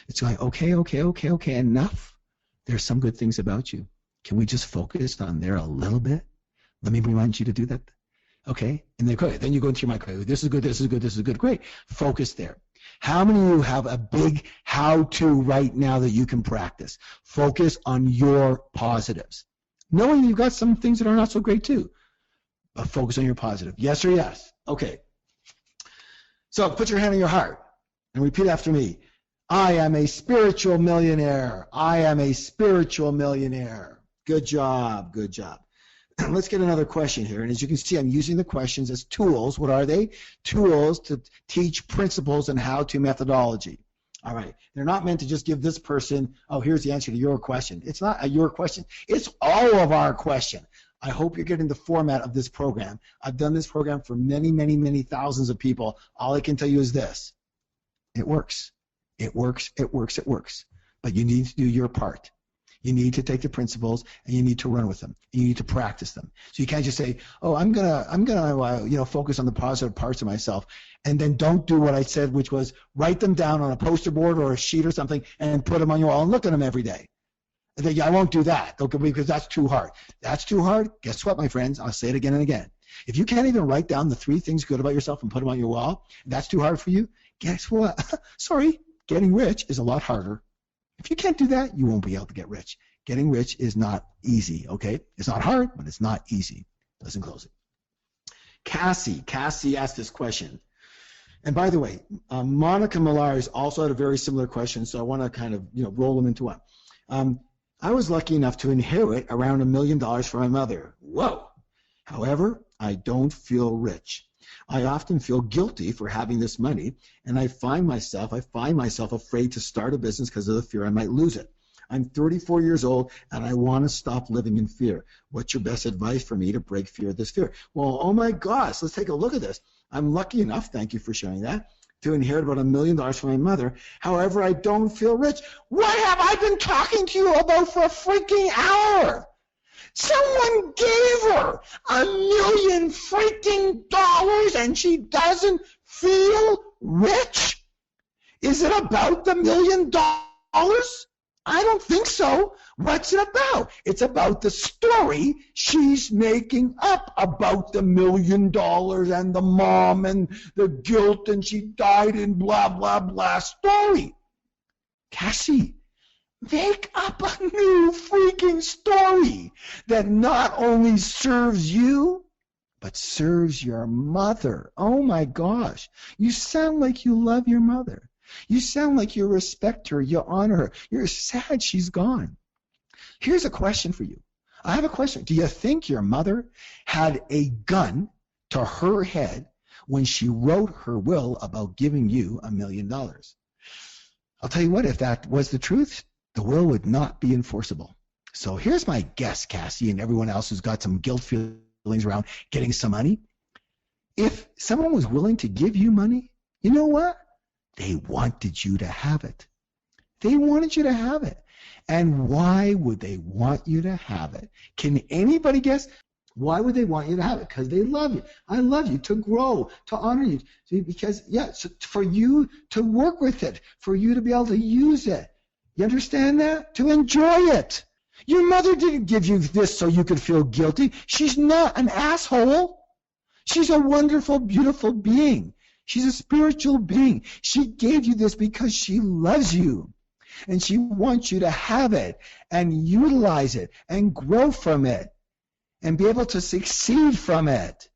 It's going, okay, enough. There's some good things about you. Can we just focus on there a little bit? Let me remind you to do that. Okay? And then you go into your mind, okay, this is good, great. Focus there. How many of you have a big how-to right now that you can practice? Focus on your positives. Knowing you've got some things that are not so great too. But focus on your positive. Yes or yes? Okay. So put your hand on your heart and repeat after me. I am a spiritual millionaire. I am a spiritual millionaire. Good job. Let's get another question here. And as you can see, I'm using the questions as tools. What are they? Tools to teach principles and how-to methodology. All right. They're not meant to just give this person, oh, here's the answer to your question. It's not your question. It's all of our question. I hope you're getting the format of this program. I've done this program for many thousands of people. All I can tell you is this. It works. It works. But you need to do your part. You need to take the principles and you need to run with them. You need to practice them. So you can't just say, "Oh, I'm gonna focus on the positive parts of myself," and then don't do what I said, which was write them down on a poster board or a sheet or something and put them on your wall and look at them every day. I won't do that, okay, because that's too hard. That's too hard. Guess what, my friends? I'll say it again and again. If you can't even write down the 3 things good about yourself and put them on your wall, that's too hard for you. Guess what? Sorry, getting rich is a lot harder. If you can't do that, you won't be able to get rich. Getting rich is not easy, okay? It's not hard, but it's not easy. Listen closely. Cassie asked this question. And by the way, Monica Millars also had a very similar question, so I want to kind of roll them into one. I was lucky enough to inherit around $1 million from my mother. Whoa! However, I don't feel rich. I often feel guilty for having this money, and I find myself afraid to start a business because of the fear I might lose it. I'm 34 years old, and I want to stop living in fear. What's your best advice for me to break this fear? Well, oh my gosh, let's take a look at this. I'm lucky enough, thank you for sharing that, to inherit about $1 million from my mother. However, I don't feel rich. What have I been talking to you about for a freaking hour? Someone gave her $1 million freaking dollars and she doesn't feel rich? Is it about the $1 million? I don't think so. What's it about? It's about the story she's making up about the $1 million and the mom and the guilt and she died in blah, blah, blah story. Cassie, make up a new freaking story that not only serves you, but serves your mother. Oh my gosh. You sound like you love your mother. You sound like you respect her, you honor her. You're sad she's gone. Here's a question for you. I have a question. Do you think your mother had a gun to her head when she wrote her will about giving you $1 million? I'll tell you what, if that was the truth, the will would not be enforceable. So here's my guess, Cassie, and everyone else who's got some guilt feelings around getting some money. If someone was willing to give you money, you know what? They wanted you to have it. They wanted you to have it. And why would they want you to have it? Can anybody guess? Why would they want you to have it? Because they love you. I love you, to grow, to honor you. See, because, so for you to work with it, for you to be able to use it. You understand that? To enjoy it. Your mother didn't give you this so you could feel guilty. She's not an asshole. She's a wonderful, beautiful being. She's a spiritual being. She gave you this because she loves you. And she wants you to have it and utilize it and grow from it and be able to succeed from it.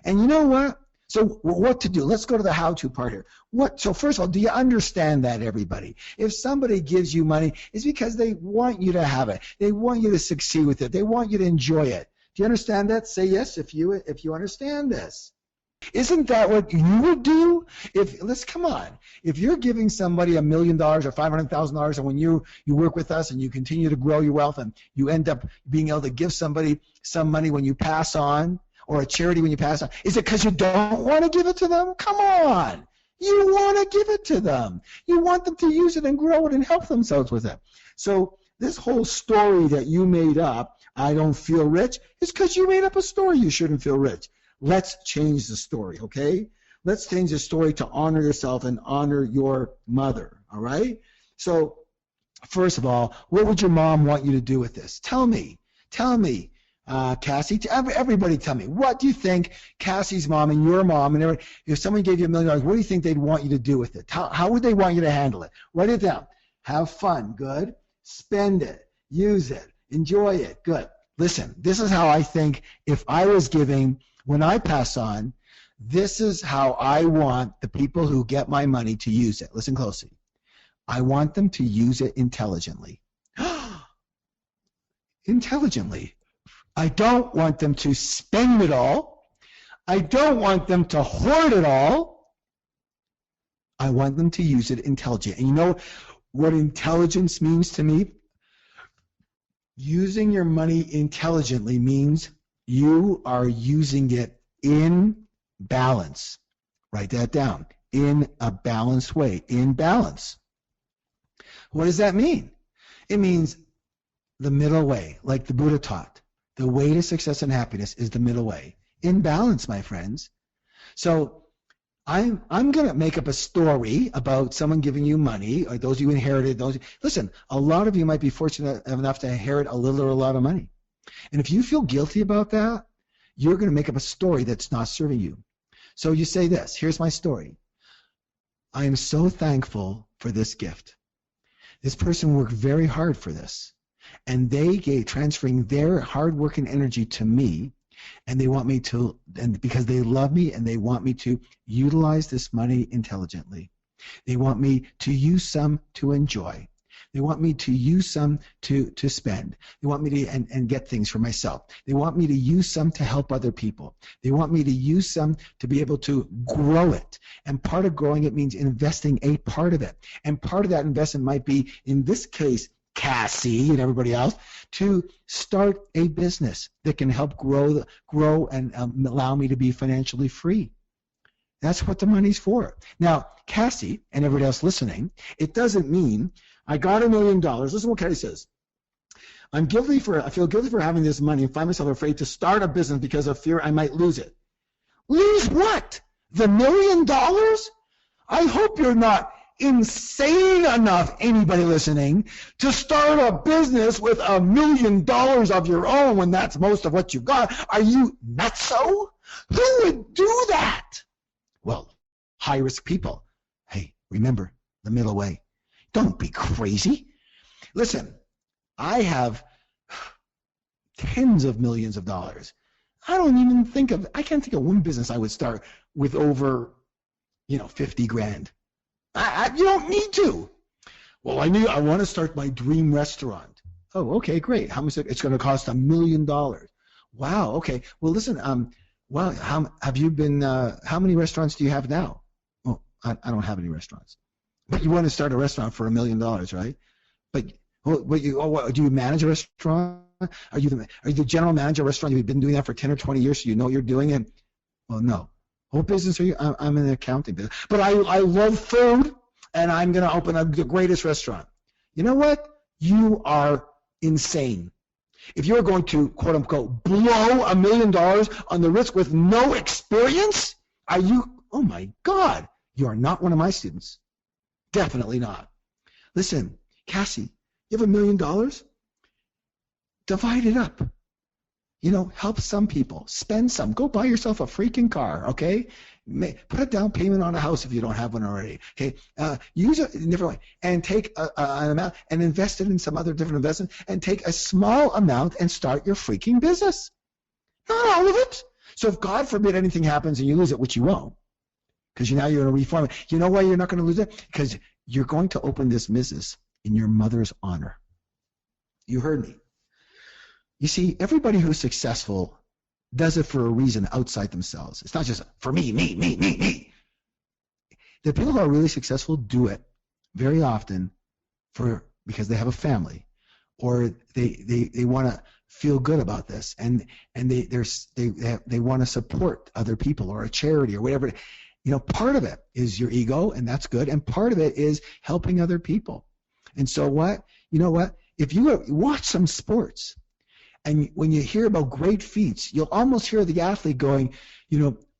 And you know what? So what to do? Let's go to the how-to part here. So first of all, do you understand that, everybody? If somebody gives you money, it's because they want you to have it. They want you to succeed with it. They want you to enjoy it. Do you understand that? Say yes if you understand this. Isn't that what you would do? Come on. If you're giving somebody $1 million or $500,000, and when you work with us and you continue to grow your wealth and you end up being able to give somebody some money when you pass on, or a charity when you pass on, is it because you don't want to give it to them? Come on. You want to give it to them. You want them to use it and grow it and help themselves with it. So this whole story that you made up, I don't feel rich, is because you made up a story you shouldn't feel rich. Let's change the story, okay? Let's change the story to honor yourself and honor your mother, all right? So, first of all, what would your mom want you to do with this? Tell me, Cassie, everybody tell me. What do you think Cassie's mom and your mom and everybody, if someone gave you $1 million, what do you think they'd want you to do with it? How would they want you to handle it? Write it down. Have fun, good. Spend it, use it, enjoy it, good. Listen, this is how I think if I was giving, when I pass on, this is how I want the people who get my money to use it. Listen closely. I want them to use it intelligently. Intelligently. I don't want them to spend it all. I don't want them to hoard it all. I want them to use it intelligently. And you know what intelligence means to me? Using your money intelligently means you are using it in balance. Write that down. In a balanced way. In balance. What does that mean? It means the middle way, like the Buddha taught. The way to success and happiness is the middle way. In balance, my friends. So I'm going to make up a story about someone giving you money, or those you inherited. Listen, a lot of you might be fortunate enough to inherit a little or a lot of money. And if you feel guilty about that, you're going to make up a story that's not serving you. So you say this. Here's my story. I am so thankful for this gift. This person worked very hard for this. And they gave transferring their hard work and energy to me, and they want me to, and because they love me and they want me to utilize this money intelligently. They want me to use some to enjoy. They want me to use some to spend. They want me to and get things for myself. They want me to use some to help other people. They want me to use some to be able to grow it. And part of growing it means investing a part of it. And part of that investment might be, in this case, Cassie and everybody else, to start a business that can help grow and allow me to be financially free. That's what the money's for. Now, Cassie and everybody else listening, it doesn't mean I got $1 million. Listen to what Cassie says. I feel guilty for having this money and find myself afraid to start a business because of fear I might lose it. Lose what? The $1 million? I hope you're not insane enough, anybody listening, to start a business with $1 million of your own when that's most of what you've got. Are you nutso? Who would do that? Well, high-risk people. Hey, remember the middle way. Don't be crazy. Listen, I have tens of millions of dollars. I can't think of one business I would start with over, 50 grand. You don't need to. Well, I want to start my dream restaurant. Oh, okay, great. How much? It's going to cost $1 million. Wow. Okay. Well, listen. Well, how have you been? How many restaurants do you have now? Oh, I don't have any restaurants. But you want to start a restaurant for $1 million, right? But do you manage a restaurant? Are you the general manager of a restaurant? You've been doing that for 10 or 20 years, so you know what you're doing. And well, no. What business are you? I'm in the accounting business. But I love food, and I'm going to open up the greatest restaurant. You know what? You are insane. If you're going to, quote unquote, blow $1 million on the risk with no experience, are you, oh my God, you are not one of my students. Definitely not. Listen, Cassie, you have $1 million? Divide it up. Help some people. Spend some. Go buy yourself a freaking car, okay? Put a down payment on a house if you don't have one already, okay? Use it in a different way. And take an amount and invest it in some other different investment and take a small amount and start your freaking business. Not all of it. So if God forbid anything happens and you lose it, which you won't, because now you're going to reform it. You know why you're not going to lose it? Because you're going to open this business in your mother's honor. You heard me. You see, everybody who's successful does it for a reason outside themselves. It's not just for me. The people who are really successful do it very often because they have a family, or they want to feel good about this, and they want to support other people or a charity or whatever. Part of it is your ego, and that's good, and part of it is helping other people. And so what? You know what? If you watch some sports, and when you hear about great feats, you'll almost hear the athlete going,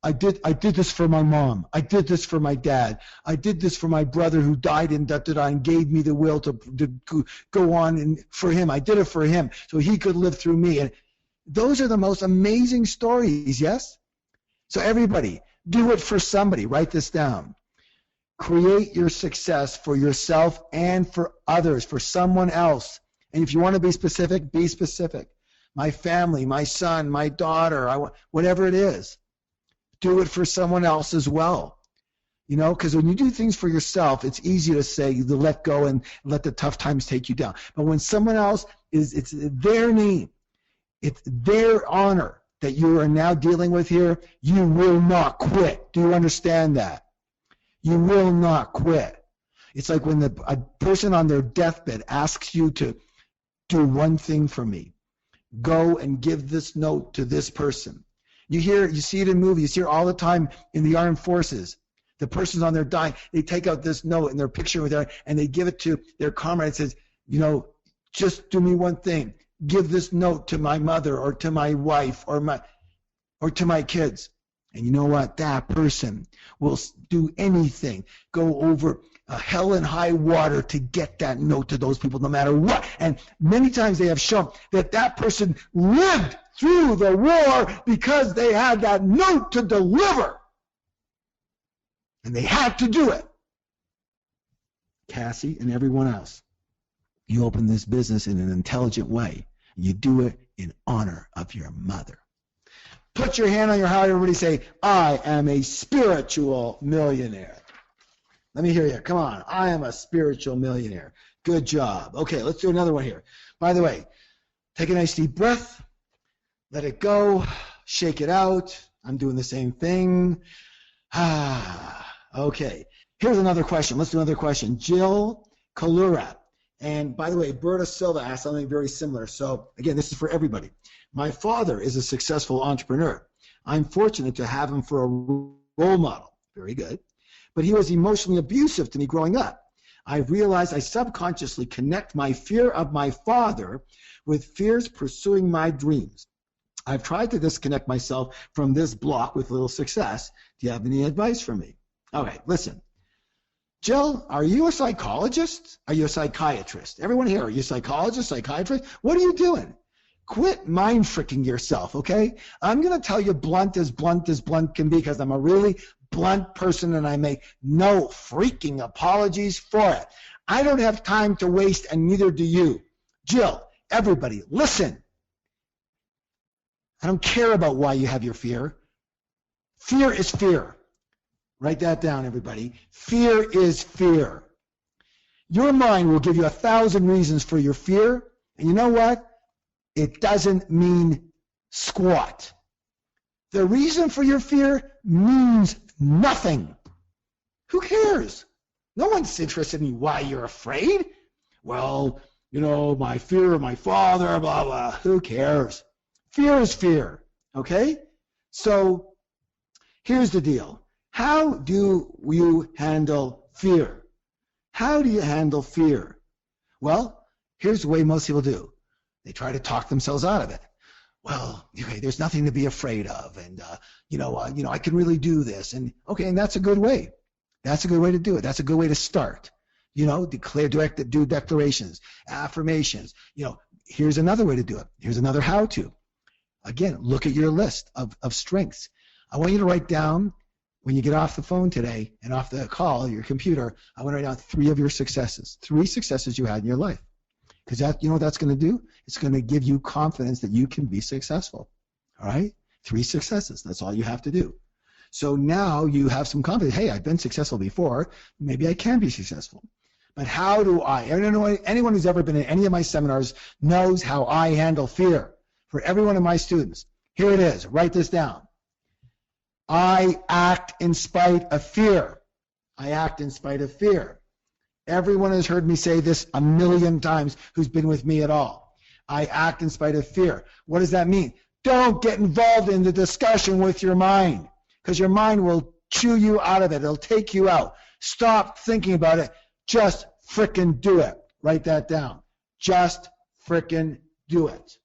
I did this for my mom. I did this for my dad. I did this for my brother who died and gave me the will to go on, and for him. I did it for him so he could live through me. And those are the most amazing stories, yes? So everybody, do it for somebody. Write this down. Create your success for yourself and for others, for someone else. And if you want to be specific, be specific. My family, my son, my daughter, whatever it is. Do it for someone else as well. Because when you do things for yourself, it's easy to say, to let go and let the tough times take you down. But when someone else it's their name, it's their honor that you are now dealing with here, you will not quit. Do you understand that? You will not quit. It's like when a person on their deathbed asks you to do one thing for me. Go and give this note to this person. You see it in movies, you see it all the time in the armed forces. The person's on their dying, they take out this note and their picture with their, and they give it to their comrade. It says, just do me one thing. Give this note to my mother or to my wife or to my kids. And you know what? That person will do anything, go over hell and high water to get that note to those people no matter what. And many times they have shown that person lived through the war because they had that note to deliver. And they had to do it. Cassie and everyone else, you open this business in an intelligent way. You do it in honor of your mother. Put your hand on your heart, everybody say, I am a spiritual millionaire. Let me hear you. Come on. I am a spiritual millionaire. Good job. Okay, let's do another one here. By the way, take a nice deep breath. Let it go. Shake it out. I'm doing the same thing. Okay. Here's another question. Let's do another question. Jill Kalura. And by the way, Berta Silva asked something very similar. So again, this is for everybody. My father is a successful entrepreneur. I'm fortunate to have him for a role model. Very good. But he was emotionally abusive to me growing up. I realized I subconsciously connect my fear of my father with fears pursuing my dreams. I've tried to disconnect myself from this block with little success. Do you have any advice for me? All right, listen. Jill, are you a psychologist? Are you a psychiatrist? Everyone here, are you a psychologist, psychiatrist? What are you doing? Quit mind freaking yourself, okay? I'm going to tell you blunt as blunt can be because I'm a really blunt person and I make no freaking apologies for it. I don't have time to waste and neither do you. Jill, everybody, listen. I don't care about why you have your fear. Fear is fear. Write that down, everybody. Fear is fear. Your mind will give you 1,000 reasons for your fear, And you know what? It doesn't mean squat. The reason for your fear means nothing. Who cares? No one's interested in why you're afraid. Well, my fear of my father, blah, blah. Who cares? Fear is fear, okay? So here's the deal. How do you handle fear? How do you handle fear? Well, here's the way most people do. They try to talk themselves out of it. Well, okay, there's nothing to be afraid of, and I can really do this, and okay, and that's a good way. That's a good way to do it. That's a good way to start. Do declarations, affirmations. Here's another way to do it. Here's another how-to. Again, look at your list of strengths. I want you to write down, when you get off the phone today and off the call, your computer, I want to write down 3 of your successes, 3 successes you had in your life. Because that, what that's going to do? It's going to give you confidence that you can be successful. All right? 3 successes. That's all you have to do. So now you have some confidence. Hey, I've been successful before. Maybe I can be successful. But how do I? Anyone who's ever been in any of my seminars knows how I handle fear. For every one of my students, here it is. Write this down. I act in spite of fear. I act in spite of fear. Everyone has heard me say this a million times who's been with me at all. I act in spite of fear. What does that mean? Don't get involved in the discussion with your mind, because your mind will chew you out of it. It'll take you out. Stop thinking about it. Just frickin' do it. Write that down. Just frickin' do it.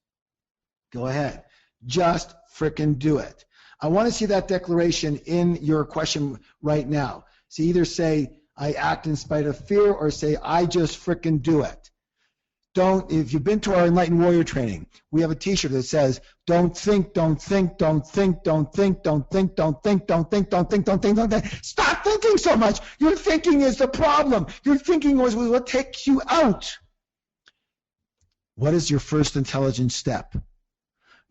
Go ahead. Just frickin' do it. I want to see that declaration in your question right now. So either say, I act in spite of fear, or say, I just frickin' do it. If you've been to our Enlightened Warrior training, we have a t-shirt that says, don't think, don't think, don't think, don't think, don't think, don't think, don't think, don't think, don't think, don't think. Stop thinking so much. Your thinking is the problem. Your thinking was what takes you out. What is your first intelligent step?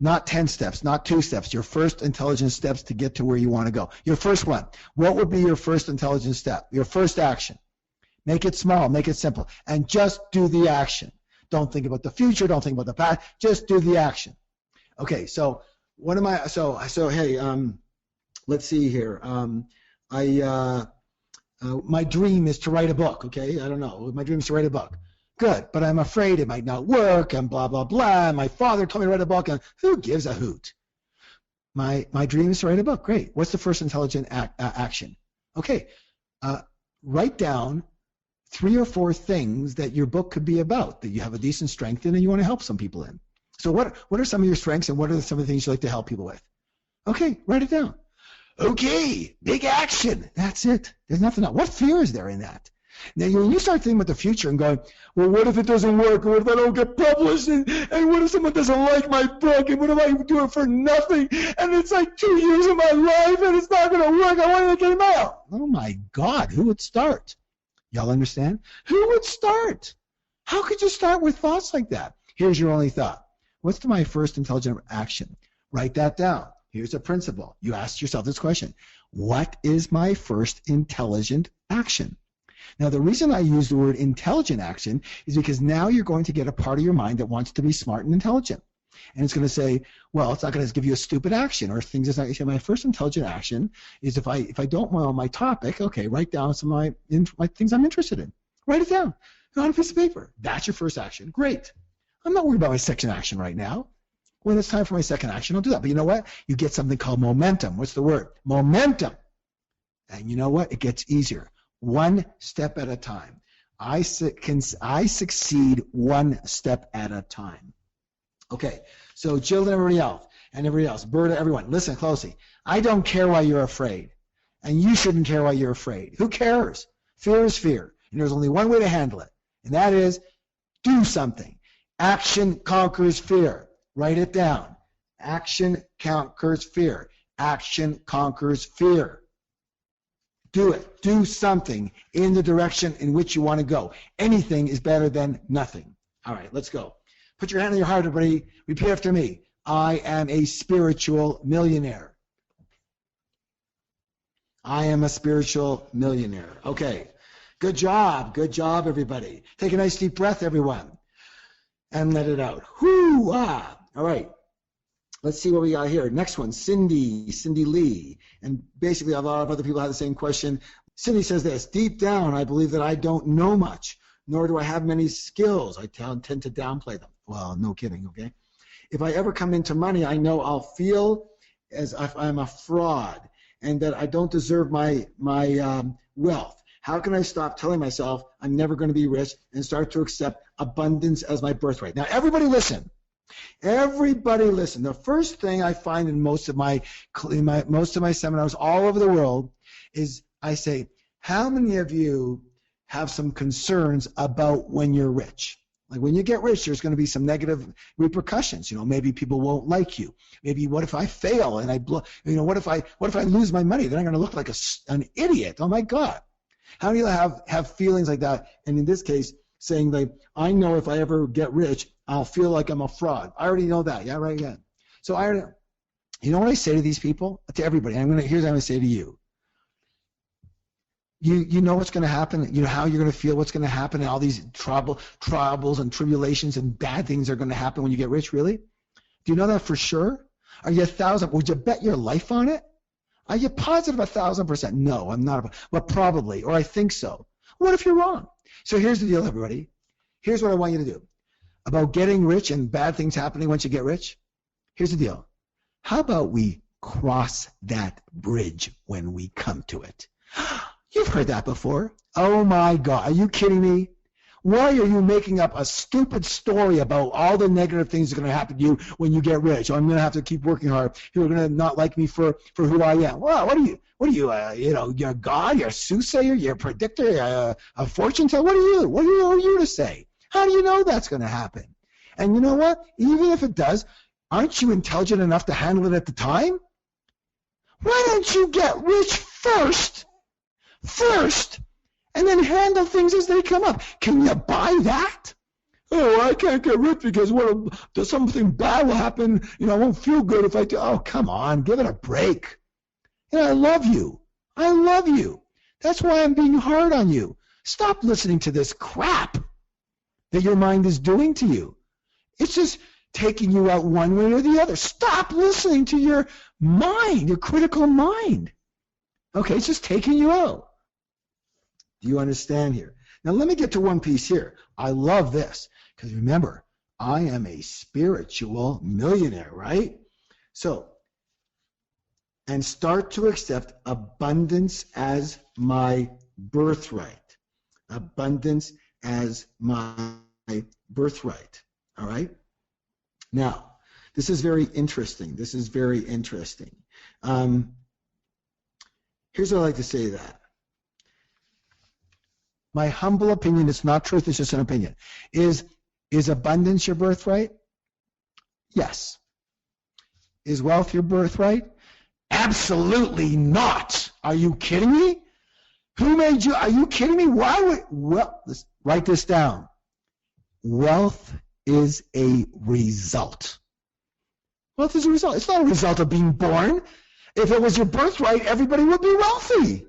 Not 10 steps, not 2 steps. Your first intelligent steps to get to where you want to go. Your first one. What would be your first intelligent step? Your first action. Make it small, make it simple, and just do the action. Don't think about the future, don't think about the past, just do the action. Okay, so what am I, hey, let's see here. My dream is to write a book, okay? I don't know, my dream is to write a book. Good, but I'm afraid it might not work, and blah, blah, blah. My father told me to write a book, and who gives a hoot? My dream is to write a book. Great. What's the first intelligent action? Okay, write down 3 or 4 things that your book could be about, that you have a decent strength in and you want to help some people in. So what are some of your strengths, and what are some of the things you like to help people with? Okay, write it down. Okay, big action. That's it. There's nothing else. What fear is there in that? Now, when you start thinking about the future and going, well, what if it doesn't work? Or what if I don't get published? And what if someone doesn't like my book? And what if I do it for nothing? And it's like 2 years of my life and it's not going to work. I want to get them out. Oh, my God. Who would start? Y'all understand? Who would start? How could you start with thoughts like that? Here's your only thought. What's my first intelligent action? Write that down. Here's a principle. You ask yourself this question. What is my first intelligent action? Now, the reason I use the word intelligent action is because now you're going to get a part of your mind that wants to be smart and intelligent. And it's going to say, well, it's not going to give you a stupid action or things. It's not going to say, my first intelligent action is if I don't know my topic, okay, write down some of my things I'm interested in. Write it down on a piece of paper. That's your first action. Great. I'm not worried about my second action right now. When it's time for my second action, I'll do that. But you know what? You get something called momentum. What's the word? Momentum. And you know what? It gets easier. 1 step at a time. I succeed 1 step at a time. Okay, so Jill and everybody else, Berta, everyone, listen closely. I don't care why you're afraid, and you shouldn't care why you're afraid. Who cares? Fear is fear, and there's only one way to handle it, and that is do something. Action conquers fear. Write it down. Action conquers fear. Action conquers fear. Do it. Do something in the direction in which you want to go. Anything is better than nothing. All right, let's go. Put your hand on your heart, everybody. Repeat after me. I am a spiritual millionaire. I am a spiritual millionaire. Okay. Good job. Good job, everybody. Take a nice deep breath, everyone. and let it out. Hoo-ah! All right. Let's see what we got here. Next one, Cindy Lee. And basically a lot of other people have the same question. Cindy says this: deep down, I believe that I don't know much, nor do I have many skills. I tend to downplay them. Well, no kidding, okay? If I ever come into money, I know I'll feel as if I'm a fraud and that I don't deserve my wealth. How can I stop telling myself I'm never going to be rich and start to accept abundance as my birthright? Now, everybody listen. Everybody listen. The first thing I find in most of my seminars all over the world is I say, how many of you have some concerns about when you're rich? Like when you get rich, there's going to be some negative repercussions. Maybe people won't like you. Maybe what if I fail and I blow? What if I lose my money? Then I'm going to look like an idiot. Oh my God! How do you have feelings like that? And in this case, saying like, I know if I ever get rich, I'll feel like I'm a fraud. I already know that. Yeah, right. Yeah. So you know what I say to these people, to everybody. Here's what I'm going to say to you. You know what's going to happen. You know how you're going to feel. What's going to happen, and all these troubles and tribulations and bad things are going to happen when you get rich. Really? Do you know that for sure? Are you 1,000? Would you bet your life on it? Are you positive 1,000%? No, I'm not. But probably, or I think so. What if you're wrong? So here's the deal, everybody. Here's what I want you to do about getting rich and bad things happening once you get rich. Here's the deal. How about we cross that bridge when we come to it? You've heard that before. Oh my God, are you kidding me? Why are you making up a stupid story about all the negative things that are going to happen to you when you get rich? I'm going to have to keep working hard. You're going to not like me for who I am. Well, what are you? You're God, you're a soothsayer, you're a predictor, you're a fortune teller. What are you to say? How do you know that's going to happen? And you know what? Even if it does, aren't you intelligent enough to handle it at the time? Why don't you get rich first, and then handle things as they come up? Can you buy that? Oh, I can't get rich because something bad will happen. I won't feel good if I do. Oh, come on, give it a break. I love you. That's why I'm being hard on you. Stop listening to this crap that your mind is doing to you. It's just taking you out one way or the other. Stop listening to your mind, your critical mind. Okay, it's just taking you out. Do you understand here? Now let me get to one piece here. I love this because remember, I am a spiritual millionaire, right? So, and start to accept abundance as my birthright. Abundance as my birthright. All right? Now, this is very interesting. Here's what I like to say to that. My humble opinion, it's not truth, it's just an opinion. Is abundance your birthright? Yes. Is wealth your birthright? Absolutely not. Are you kidding me? Who made you? Are you kidding me? Let's write this down. Wealth is a result. Wealth is a result. It's not a result of being born. If it was your birthright, everybody would be wealthy.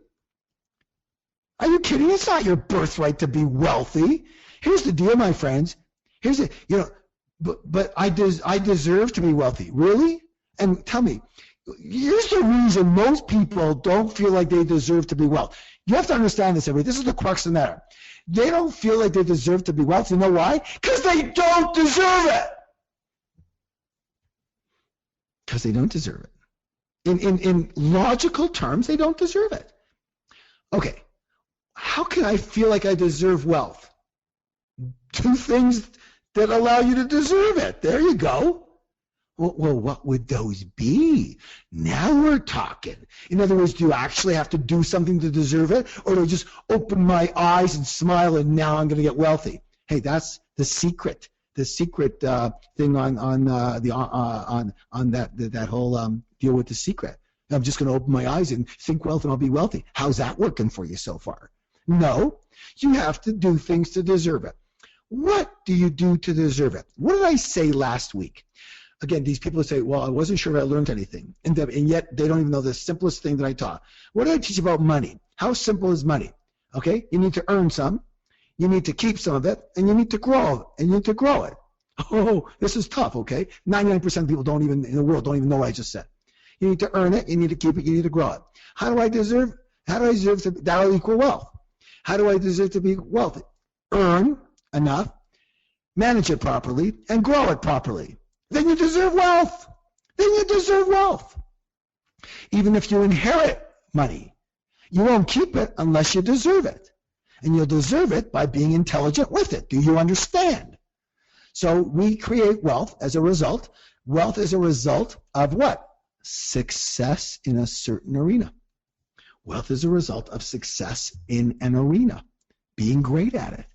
Are you kidding? It's not your birthright to be wealthy. Here's the deal, my friends. But I deserve to be wealthy. Really? And tell me, here's the reason most people don't feel like they deserve to be wealthy. You have to understand this, everybody. This is the crux of the matter. They don't feel like they deserve to be wealthy. You know why? Because they don't deserve it. Because they don't deserve it. In logical terms, they don't deserve it. Okay. How can I feel like I deserve wealth? Two things that allow you to deserve it. There you go. Well, what would those be? Now we're talking. In other words, do you actually have to do something to deserve it, or do I just open my eyes and smile and now I'm going to get wealthy? Hey, that's the secret. The secret thing on that whole deal with the secret. I'm just going to open my eyes and think wealth and I'll be wealthy. How's that working for you so far? No, you have to do things to deserve it. What do you do to deserve it? What did I say last week? Again, these people say, well, I wasn't sure if I learned anything. And yet they don't even know the simplest thing that I taught. What did I teach about money? How simple is money? Okay, you need to earn some, you need to keep some of it, and you need to grow it. Oh, this is tough, okay? 99% of people in the world don't even know what I just said. You need to earn it, you need to keep it, you need to grow it. How do I deserve to, that'll equal wealth. How do I deserve to be wealthy? Earn enough, manage it properly, and grow it properly. Then you deserve wealth. Then you deserve wealth. Even if you inherit money, you won't keep it unless you deserve it. And you'll deserve it by being intelligent with it. Do you understand? So we create wealth as a result. Wealth is a result of what? Success in a certain arena. Wealth is a result of success in an arena, being great at it,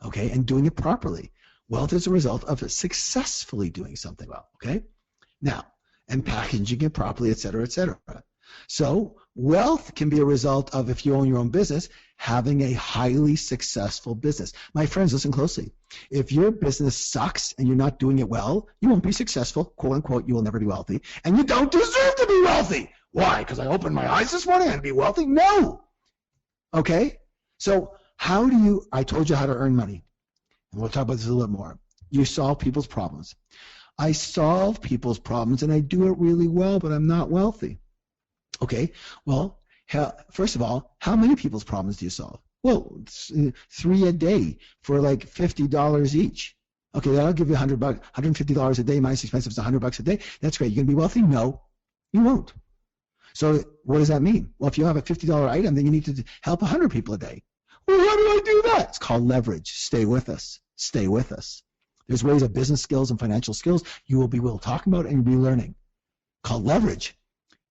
okay, and doing it properly. Wealth is a result of successfully doing something well, okay? Now, and packaging it properly, et cetera, et cetera. So wealth can be a result of, if you own your own business, having a highly successful business. My friends, listen closely. If your business sucks and you're not doing it well, you won't be successful, quote unquote, you will never be wealthy, and you don't deserve to be wealthy. Why? Because I opened my eyes this morning and be wealthy? No. Okay? So how do you, I told you how to earn money, and we'll talk about this a little bit more. You solve people's problems. I solve people's problems and I do it really well, but I'm not wealthy. Okay, well, first of all, how many people's problems do you solve? Well, 3 a day for like $50 each. Okay, that'll give you $100, $150 a day minus expenses, $100 a day. That's great. You're gonna be wealthy? No, you won't. So what does that mean? Well, if you have a $50 item, then you need to help 100 people a day. Well, how do I do that? It's called leverage. Stay with us. Stay with us. There's ways of business skills and financial skills you will be talking about and you'll be learning. Called leverage.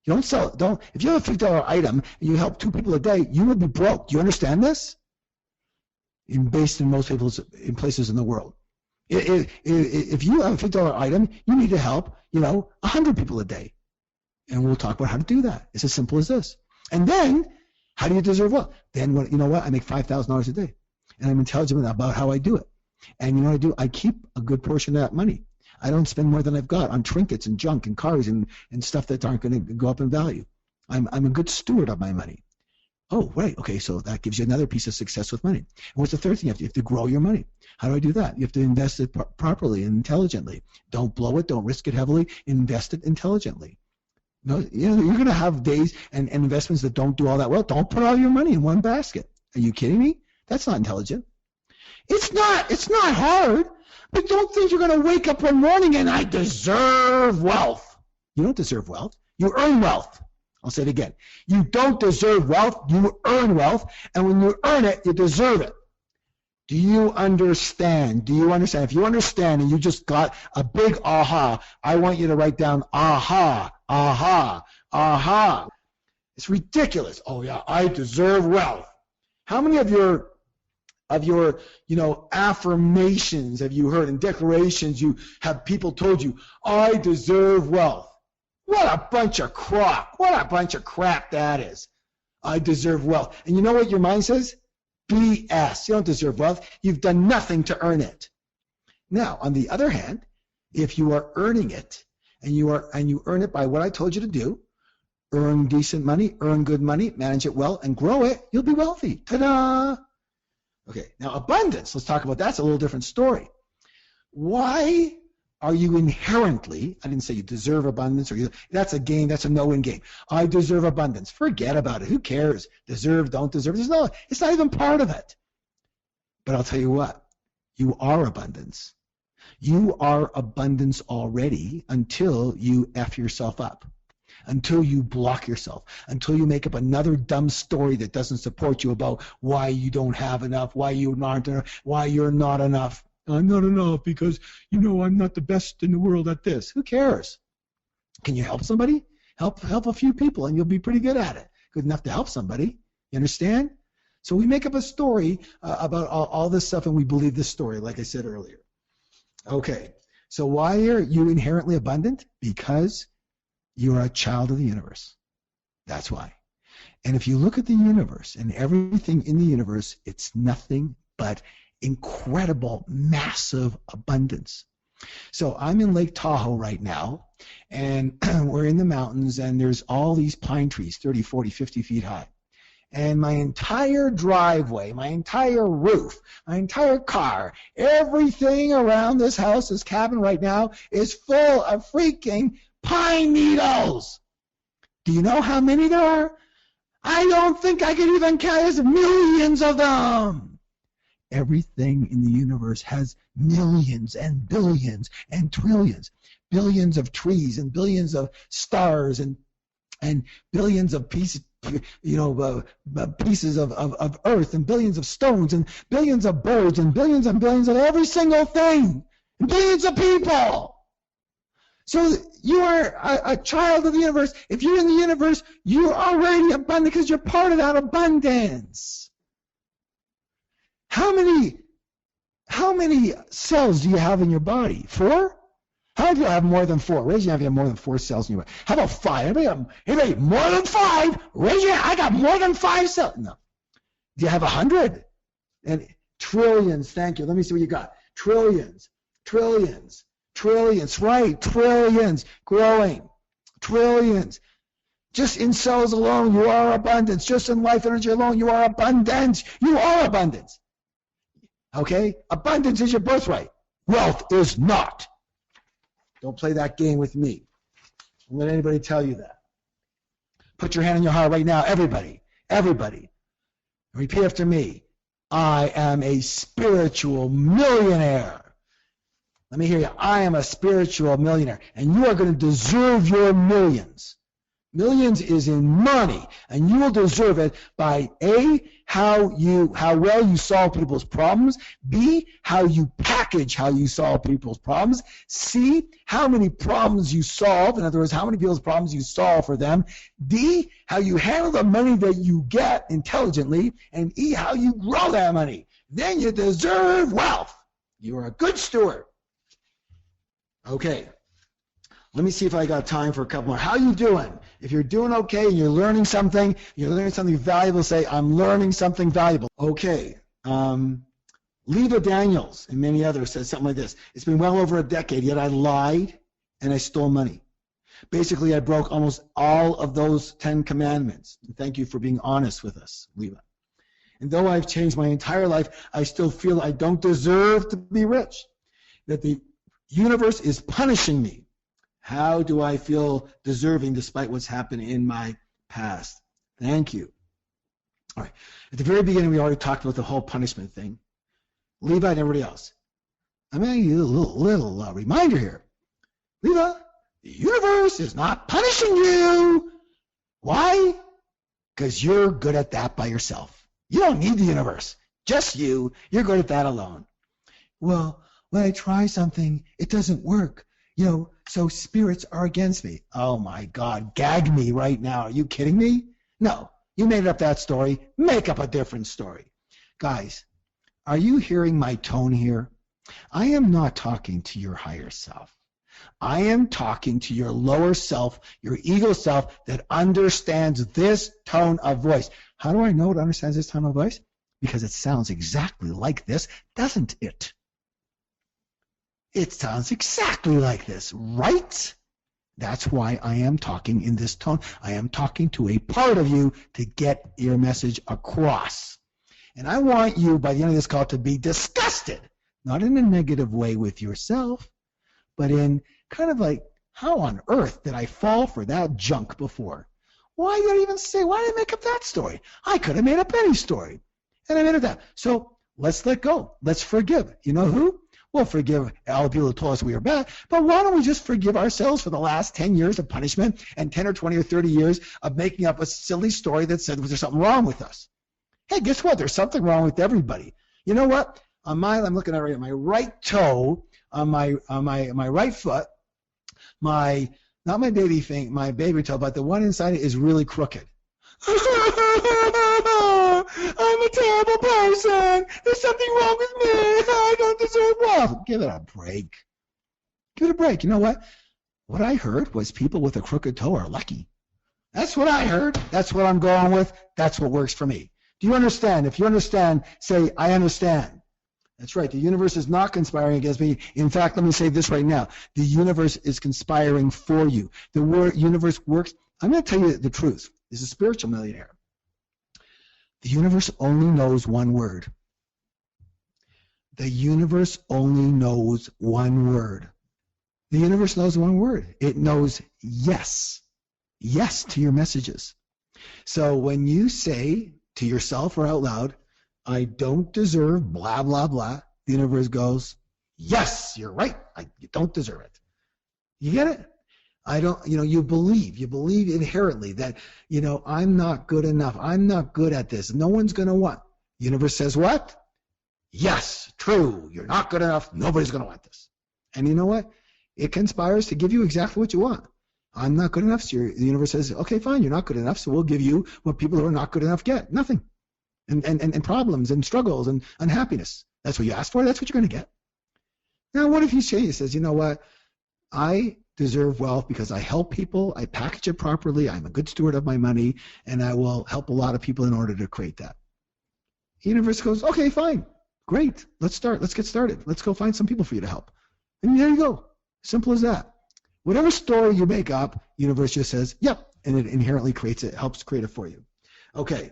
You if you have a $50 item and you help 2 people a day, you will be broke. Do you understand this? Based in most in places in the world. If you have a $50 item, you need to help, 100 people a day. And we'll talk about how to do that. It's as simple as this. And then, how do you deserve wealth? Then, you know what? I make $5,000 a day. And I'm intelligent about how I do it. And you know what I do? I keep a good portion of that money. I don't spend more than I've got on trinkets and junk and cars and stuff that aren't going to go up in value. I'm a good steward of my money. Oh, right. Okay, so that gives you another piece of success with money. And what's the third thing? You have to grow your money. How do I do that? You have to invest it properly and intelligently. Don't blow it. Don't risk it heavily. Invest it intelligently. No, you're going to have days and investments that don't do all that well. Don't put all your money in one basket. Are you kidding me? That's not intelligent. It's not hard. But don't think you're going to wake up one morning and I deserve wealth. You don't deserve wealth. You earn wealth. I'll say it again. You don't deserve wealth. You earn wealth. And when you earn it, you deserve it. Do you understand? Do you understand? If you understand and you just got a big aha, I want you to write down aha, aha, aha. It's ridiculous. Oh, yeah, I deserve wealth. How many of your affirmations have you heard and declarations you have people told you, I deserve wealth? What a bunch of crock. What a bunch of crap that is. I deserve wealth. And you know what your mind says? BS. You don't deserve wealth. You've done nothing to earn it. Now, on the other hand, if you are earning it and you earn it by what I told you to do, earn decent money, earn good money, manage it well, and grow it, you'll be wealthy. Ta-da! Okay, now abundance, let's talk about that. That's a little different story. Why are you inherently, I didn't say you deserve abundance, that's a game, that's a no-win game. I deserve abundance. Forget about it. Who cares? Deserve, don't deserve. It's not even part of it. But I'll tell you what, you are abundance. You are abundance already until you F yourself up. Until you block yourself, until you make up another dumb story that doesn't support you about why you don't have enough, why you aren't enough, why you're not enough. I'm not enough because, I'm not the best in the world at this. Who cares? Can you help somebody? Help a few people and you'll be pretty good at it. Good enough to help somebody. You understand? So we make up a story about all this stuff and we believe this story, like I said earlier. Okay, so why are you inherently abundant? Because you are a child of the universe. That's why. And if you look at the universe and everything in the universe, it's nothing but incredible, massive abundance. So I'm in Lake Tahoe right now, and we're in the mountains, and there's all these pine trees, 30, 40, 50 feet high. and my entire driveway, my entire roof, my entire car, everything around this house, this cabin right now, is full of freaking pine needles. Do you know how many there are? I don't think I can even count. There's millions of them. Everything in the universe has millions and billions and trillions, billions of trees and billions of stars and billions of pieces, pieces of earth and billions of stones and billions of birds and billions of every single thing and billions of people. So you are a child of the universe. If you're in the universe, you're already abundant because you're part of that abundance. How many cells do you have in your body? 4? How many people have more than 4? Raise your hand if you have more than 4 cells in your body. How about 5? Anybody more than 5? Raise your hand. I got more than 5 cells. No. Do you have 100? And trillions. Thank you. Let me see what you got. Trillions. Right. Trillions. Growing. Trillions. Just in cells alone, you are abundance. Just in life energy alone, you are abundance. You are abundance. Okay? Abundance is your birthright. Wealth is not. Don't play that game with me. Don't let anybody tell you that. Put your hand on your heart right now, everybody. Everybody. Repeat after me. I am a spiritual millionaire. Let me hear you. I am a spiritual millionaire. And you are going to deserve your millions. Millions is in money, and you will deserve it by A, how well you solve people's problems, B, how you package how you solve people's problems, C, how many problems you solve, in other words, how many people's problems you solve for them, D, how you handle the money that you get intelligently, and E, how you grow that money. Then you deserve wealth. You are a good steward. Okay. Let me see if I got time for a couple more. How you doing? If you're doing okay and you're learning something valuable, say, I'm learning something valuable. Okay. Leva Daniels and many others said something like this. It's been well over a decade, yet I lied and I stole money. Basically, I broke almost all of those 10 commandments. And thank you for being honest with us, Leva. And though I've changed my entire life, I still feel I don't deserve to be rich, that the universe is punishing me. How do I feel deserving despite what's happened in my past? Thank you. All right. At the very beginning, we already talked about the whole punishment thing. Levi and everybody else. I'm going to give you a little reminder here. Leva, the universe is not punishing you. Why? Because you're good at that by yourself. You don't need the universe. Just you. You're good at that alone. Well, when I try something, it doesn't work. So spirits are against me. Oh, my God. Gag me right now. Are you kidding me? No. You made up that story. Make up a different story. Guys, are you hearing my tone here? I am not talking to your higher self. I am talking to your lower self, your ego self that understands this tone of voice. How do I know it understands this tone of voice? Because it sounds exactly like this, doesn't it? It sounds exactly like this, right? That's why I am talking in this tone. I am talking to a part of you to get your message across. And I want you, by the end of this call, to be disgusted, not in a negative way with yourself, but in kind of like, how on earth did I fall for that junk before? Why did I even say, why did I make up that story? I could have made up any story. And I made up that. So let's let go. Let's forgive. You know who? We'll forgive all the people who told us we were bad, but why don't we just forgive ourselves for the last 10 years of punishment and 10 or 20 or 30 years of making up a silly story that said there's something wrong with us? Hey, guess what? There's something wrong with everybody. You know what? I'm looking at right at my right toe, on my right foot, not my baby thing, my baby toe, but the one inside it is really crooked. I'm a terrible person. There's something wrong with me. I don't deserve love. Give it a break. Give it a break. You know what? What I heard was people with a crooked toe are lucky. That's what I heard. That's what I'm going with. That's what works for me. Do you understand? If you understand, say, I understand. That's right. The universe is not conspiring against me. In fact, let me say this right now. The universe is conspiring for you. The universe works. I'm going to tell you the truth. This is a spiritual millionaire. The universe only knows one word. The universe only knows one word. The universe knows one word. It knows yes. Yes to your messages. So when you say to yourself or out loud, I don't deserve blah, blah, blah, the universe goes, yes, you're right. You don't deserve it. You get it? You believe inherently that, I'm not good enough. I'm not good at this. No one's going to want. The universe says what? Yes, true. You're not good enough. Nobody's going to want this. And you know what? It conspires to give you exactly what you want. I'm not good enough. So the universe says, okay, fine, you're not good enough. So we'll give you what people who are not good enough get. Nothing. And problems and struggles and unhappiness. That's what you asked for. That's what you're going to get. Now, what if you say, he says, you know what? I deserve wealth because I help people. I package it properly. I'm a good steward of my money, and I will help a lot of people in order to create that. The universe goes, okay, fine. Great. Let's start. Let's get started. Let's go find some people for you to help. And there you go. Simple as that. Whatever story you make up, the universe just says, yep, and it inherently creates it, helps create it for you. Okay.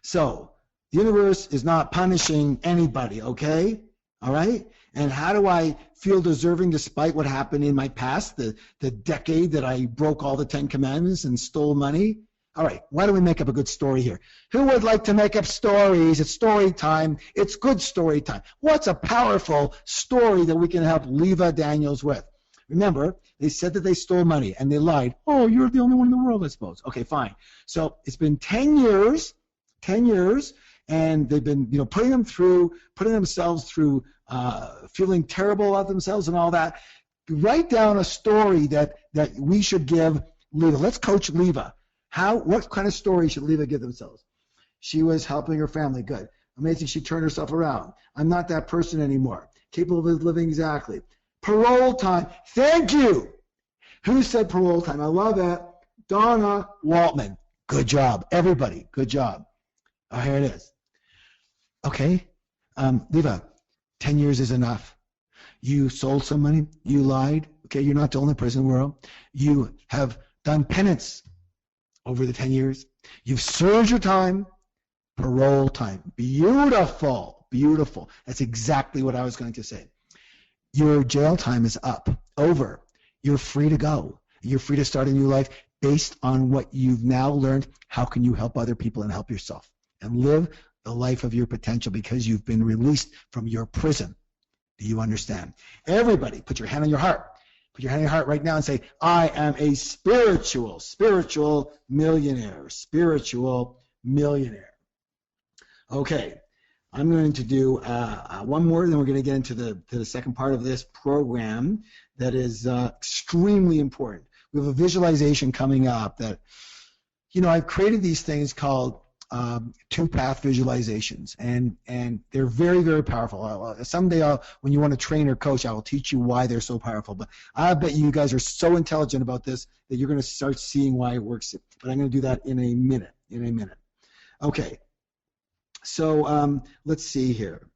So the universe is not punishing anybody, okay? All right? And how do I feel deserving despite what happened in my past, the decade that I broke all the 10 commandments and stole money? All right, why don't we make up a good story here? Who would like to make up stories? It's story time. It's good story time. What's a powerful story that we can help Leva Daniels with? Remember, they said that they stole money and they lied. Oh, you're the only one in the world, I suppose. Okay, fine. So it's been 10 years, and they've been, putting themselves through feeling terrible about themselves and all that. Write down a story that we should give Leva. Let's coach Leva. What kind of story should Leva give themselves? She was helping her family. Good. Amazing. She turned herself around. I'm not that person anymore. Capable of living exactly. Parole time. Thank you. Who said parole time? I love that. Donna Waltman. Good job. Everybody. Good job. Oh, here it is. Okay. Leva, 10 years is enough. You sold some money. You lied. Okay. You're not the only person in the world. You have done penance over the 10 years. You've served your time. Parole time. Beautiful. Beautiful. That's exactly what I was going to say. Your jail time is up. Over. You're free to go. You're free to start a new life based on what you've now learned. How can you help other people and help yourself? And live the life of your potential because you've been released from your prison. Do you understand? Everybody, put your hand on your heart. Put your hand on your heart right now and say, I am a spiritual millionaire. Spiritual millionaire. Okay, I'm going to do one more, then we're going to get into the second part of this program that is extremely important. We have a visualization coming up that, I've created these things called two-path visualizations, and they're very, very powerful. Someday, when you want to train or coach, I will teach you why they're so powerful. But I bet you guys are so intelligent about this that you're going to start seeing why it works. But I'm going to do that in a minute. Okay. So let's see here.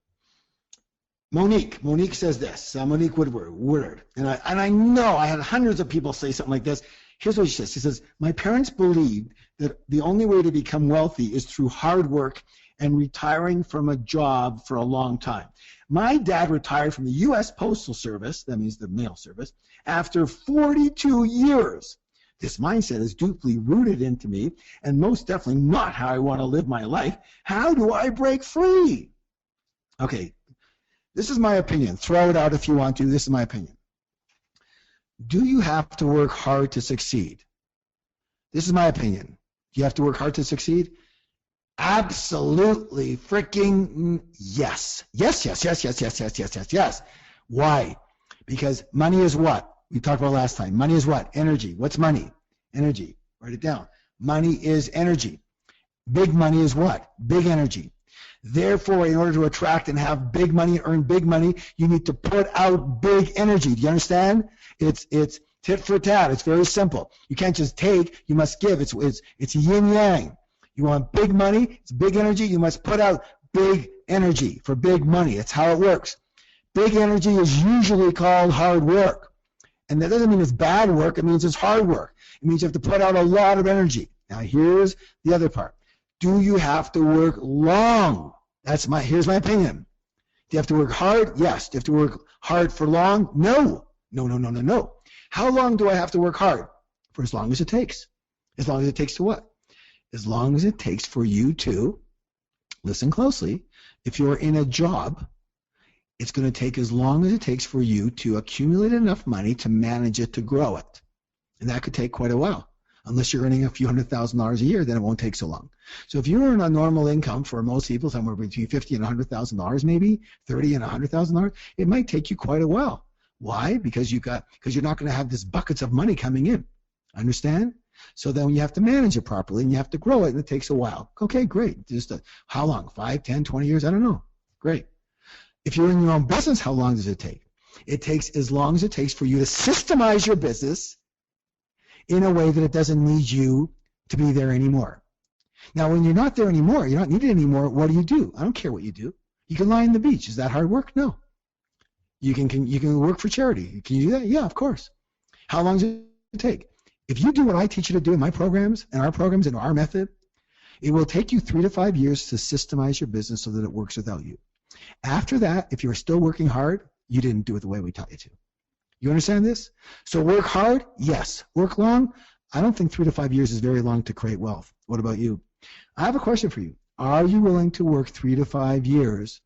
Monique says this. Monique Woodward, and I know I had hundreds of people say something like this. Here's what she says. She says, my parents believed that the only way to become wealthy is through hard work and retiring from a job for a long time. My dad retired from the U.S. Postal Service, that means the mail service, after 42 years. This mindset is deeply rooted into me and most definitely not how I want to live my life. How do I break free? Okay, this is my opinion. Throw it out if you want to. This is my opinion. Do you have to work hard to succeed? This is my opinion. Do you have to work hard to succeed? Absolutely freaking yes. Yes. Why? Because money is what? We talked about last time. Money is what? Energy. What's money? Energy. Write it down. Money is energy. Big money is what? Big energy. Therefore, in order to attract and have big money, earn big money, you need to put out big energy. Do you understand? It's tit for tat. It's very simple. You can't just take. You must give. It's yin yang. You want big money. It's big energy. You must put out big energy for big money. That's how it works. Big energy is usually called hard work. And that doesn't mean it's bad work. It means it's hard work. It means you have to put out a lot of energy. Now, here's the other part. Do you have to work long? Here's my opinion. Do you have to work hard? Yes. Do you have to work hard for long? No. No. How long do I have to work hard? For as long as it takes. As long as it takes to what? As long as it takes for you to, listen closely, if you're in a job, it's going to take as long as it takes for you to accumulate enough money to manage it, to grow it. And that could take quite a while. Unless you're earning a few $100,000 a year, then it won't take so long. So if you earn a normal income for most people, somewhere between $50,000 and $100,000 maybe, $30,000 and $100,000, it might take you quite a while. Why? Because you're not going to have this buckets of money coming in. Understand? So then you have to manage it properly and you have to grow it, and it takes a while. Okay, great. How long? 5, 10, 20 years? I don't know. Great. If you're in your own business, how long does it take? It takes as long as it takes for you to systemize your business in a way that it doesn't need you to be there anymore. Now, when you're not there anymore, you're not needed anymore, what do? I don't care what you do. You can lie on the beach. Is that hard work? No. You can work for charity. Can you do that? Yeah, of course. How long does it take? If you do what I teach you to do in my programs and our programs and our method, it will take you 3 to 5 years to systemize your business so that it works without you. After that, if you're still working hard, you didn't do it the way we taught you to. You understand this? So work hard, yes. Work long, I don't think 3 to 5 years is very long to create wealth. What about you? I have a question for you. Are you willing to work 3 to 5 years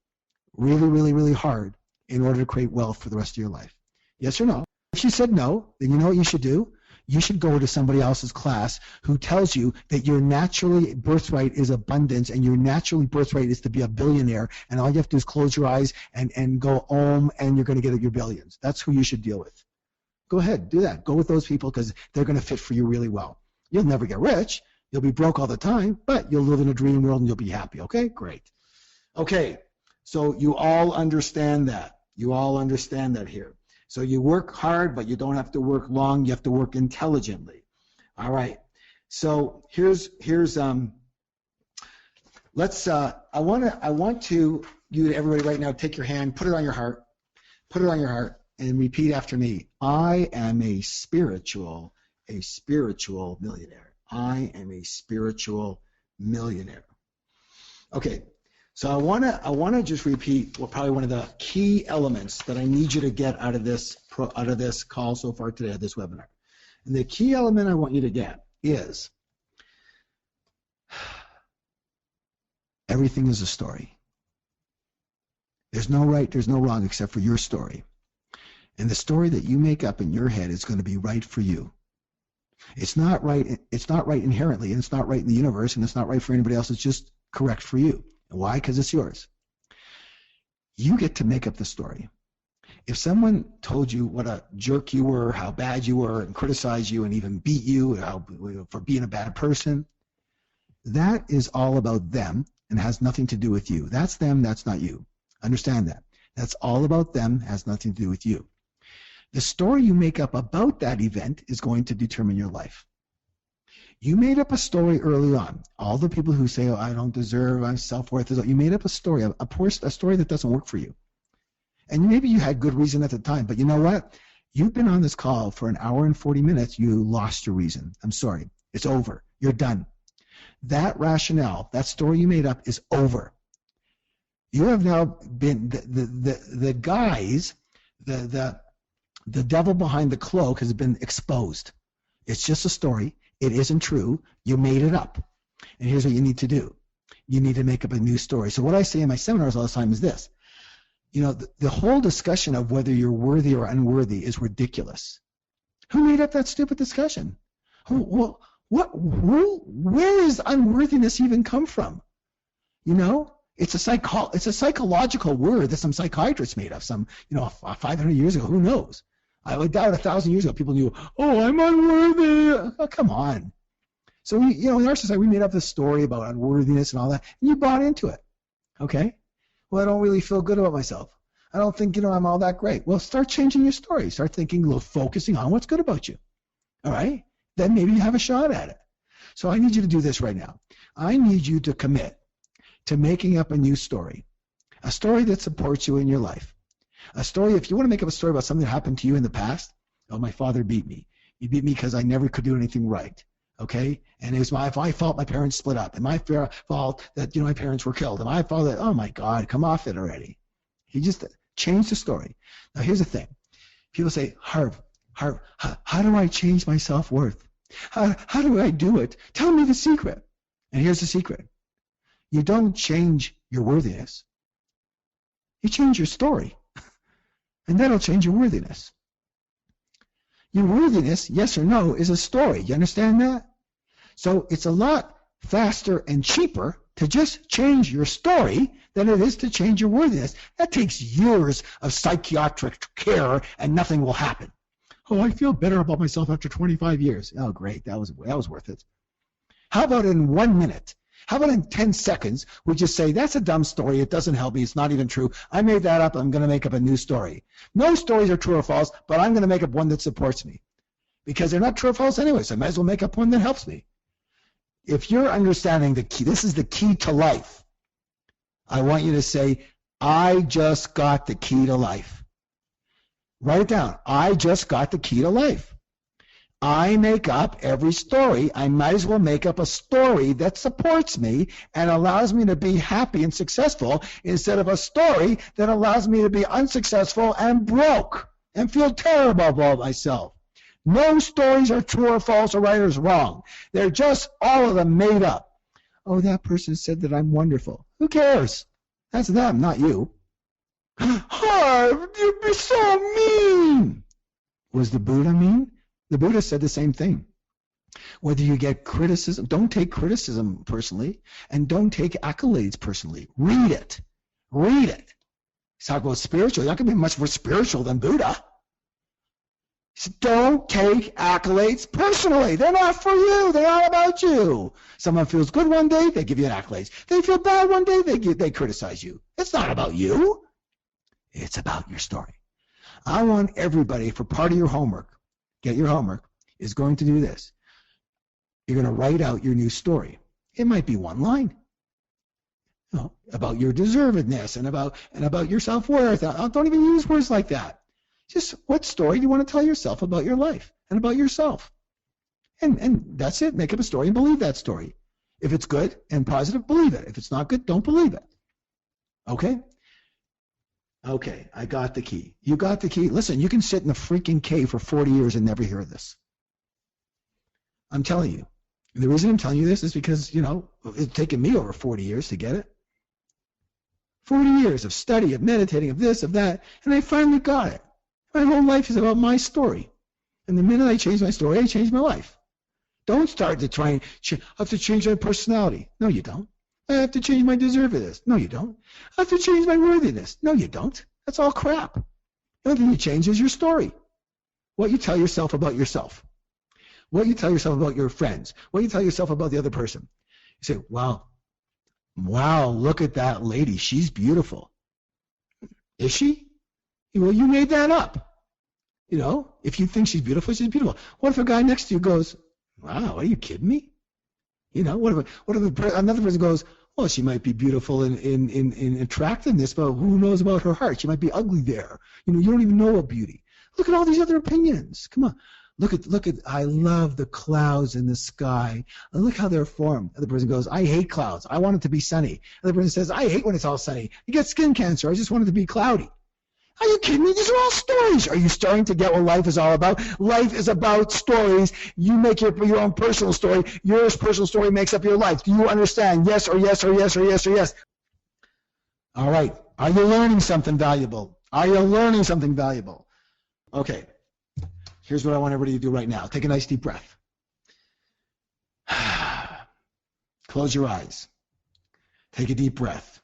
really, really, really hard in order to create wealth for the rest of your life? Yes or no? If you said no, then you know what you should do? You should go to somebody else's class who tells you that your naturally birthright is abundance and your naturally birthright is to be a billionaire, and all you have to do is close your eyes and go home and you're going to get your billions. That's who you should deal with. Go ahead, do that. Go with those people because they're going to fit for you really well. You'll never get rich. You'll be broke all the time, but you'll live in a dream world and you'll be happy. Okay, great. Okay, so you all understand that. You all understand that here. So you work hard, but you don't have to work long. You have to work intelligently. All right. So here's let's I want you to everybody right now take your hand, put it on your heart, and repeat after me. I am a spiritual millionaire. I am a spiritual millionaire. Okay. So I want to just repeat probably one of the key elements that I need you to get out of this call so far today, this webinar. And the key element I want you to get is everything is a story. There's no right, there's no wrong except for your story. And the story that you make up in your head is going to be right for you. It's not right inherently, and it's not right in the universe, and it's not right for anybody else. It's just correct for you. Why? Because it's yours. You get to make up the story. If someone told you what a jerk you were, how bad you were, and criticized you and even beat you for being a bad person, that is all about them and has nothing to do with you. That's them, that's not you. Understand that. That's all about them, has nothing to do with you. The story you make up about that event is going to determine your life. You made up a story early on. All the people who say, oh, I don't deserve, I'm self-worth, you made up a story, a story that doesn't work for you. And maybe you had good reason at the time, but you know what? You've been on this call for an hour and 40 minutes. You lost your reason. I'm sorry. It's over. You're done. That rationale, that story you made up is over. You have now been, the guys, the devil behind the cloak has been exposed. It's just a story. It isn't true. You made it up. And here's what you need to do. You need to make up a new story. So what I say in my seminars all the time is this. You know, the whole discussion of whether you're worthy or unworthy is ridiculous. Who made up that stupid discussion? Where does unworthiness even come from? You know, it's a psychological word that some psychiatrists made up, 500 years ago. Who knows? I would doubt 1,000 years ago people knew, oh, I'm unworthy. Oh, come on. So in our society, we made up this story about unworthiness and all that, and you bought into it. Okay? Well, I don't really feel good about myself. I don't think, I'm all that great. Well, start changing your story. Start thinking, focusing on what's good about you. All right? Then maybe you have a shot at it. So I need you to do this right now. I need you to commit to making up a new story, a story that supports you in your life. A story, if you want to make up a story about something that happened to you in the past, oh, my father beat me. He beat me because I never could do anything right. okay? And it was my fault my parents split up, and my fault that, my parents were killed, and my fault that, oh my God, come off it already. He just changed the story. Now here's the thing. People say, Harv, how do I change my self-worth? How do I do it? Tell me the secret. And here's the secret. You don't change your worthiness. You change your story. And that'll change your worthiness. Your worthiness, yes or no, is a story. You understand that? So it's a lot faster and cheaper to just change your story than it is to change your worthiness. That takes years of psychiatric care and nothing will happen. Oh, I feel better about myself after 25 years. Oh, great. That was worth it. How about in 1 minute? How about in 10 seconds, we just say, that's a dumb story. It doesn't help me. It's not even true. I made that up. I'm going to make up a new story. No stories are true or false, but I'm going to make up one that supports me. Because they're not true or false anyway, so I might as well make up one that helps me. If you're understanding the key, this is the key to life. I want you to say, I just got the key to life. Write it down. I just got the key to life. I make up every story. I might as well make up a story that supports me and allows me to be happy and successful instead of a story that allows me to be unsuccessful and broke and feel terrible about myself. No stories are true or false or right or wrong. They're just all of them made up. Oh, that person said that I'm wonderful. Who cares? That's them, not you. Harv, you'd be so mean. Was the Buddha mean? The Buddha said the same thing. Whether you get criticism, don't take criticism personally, and don't take accolades personally. Read it. Read it. He's talking about spiritual. You're not going to be much more spiritual than Buddha. He said, don't take accolades personally. They're not for you. They're not about you. Someone feels good one day, they give you an accolade. They feel bad one day, they criticize you. It's not about you. It's about your story. I want everybody, for part of your homework, get your homework, is going to do this. You're going to write out your new story. It might be one line. About your deservedness and about your self-worth. Don't even use words like that. Just what story do you want to tell yourself about your life and about yourself? And that's it. Make up a story and believe that story. If it's good and positive, believe it. If it's not good, don't believe it. Okay? Okay, I got the key. You got the key. Listen, you can sit in a freaking cave for 40 years and never hear this. I'm telling you. The reason I'm telling you this is because, it's taken me over 40 years to get it. 40 years of study, of meditating, of this, of that, and I finally got it. My whole life is about my story. And the minute I change my story, I change my life. Don't start to try and I have to change my personality. No, you don't. I have to change my deservedness. No, you don't. I have to change my worthiness. No, you don't. That's all crap. The only thing you change is your story. What you tell yourself about yourself. What you tell yourself about your friends. What you tell yourself about the other person. You say, wow, look at that lady. She's beautiful. Is she? Well, you made that up. If you think she's beautiful, she's beautiful. What if a guy next to you goes, wow, are you kidding me? What if another person goes, well, she might be beautiful in attractiveness, but who knows about her heart? She might be ugly there. You don't even know about beauty. Look at all these other opinions. Come on. Look at, I love the clouds in the sky. And look how they're formed. Other person goes, I hate clouds. I want it to be sunny. Other person says, I hate when it's all sunny. You get skin cancer. I just want it to be cloudy. Are you kidding me? These are all stories. Are you starting to get what life is all about? Life is about stories. You make your own personal story. Your personal story makes up your life. Do you understand? Yes or yes or yes or yes or yes. All right. Are you learning something valuable? Are you learning something valuable? Okay. Here's what I want everybody to do right now. Take a nice deep breath. Close your eyes. Take a deep breath.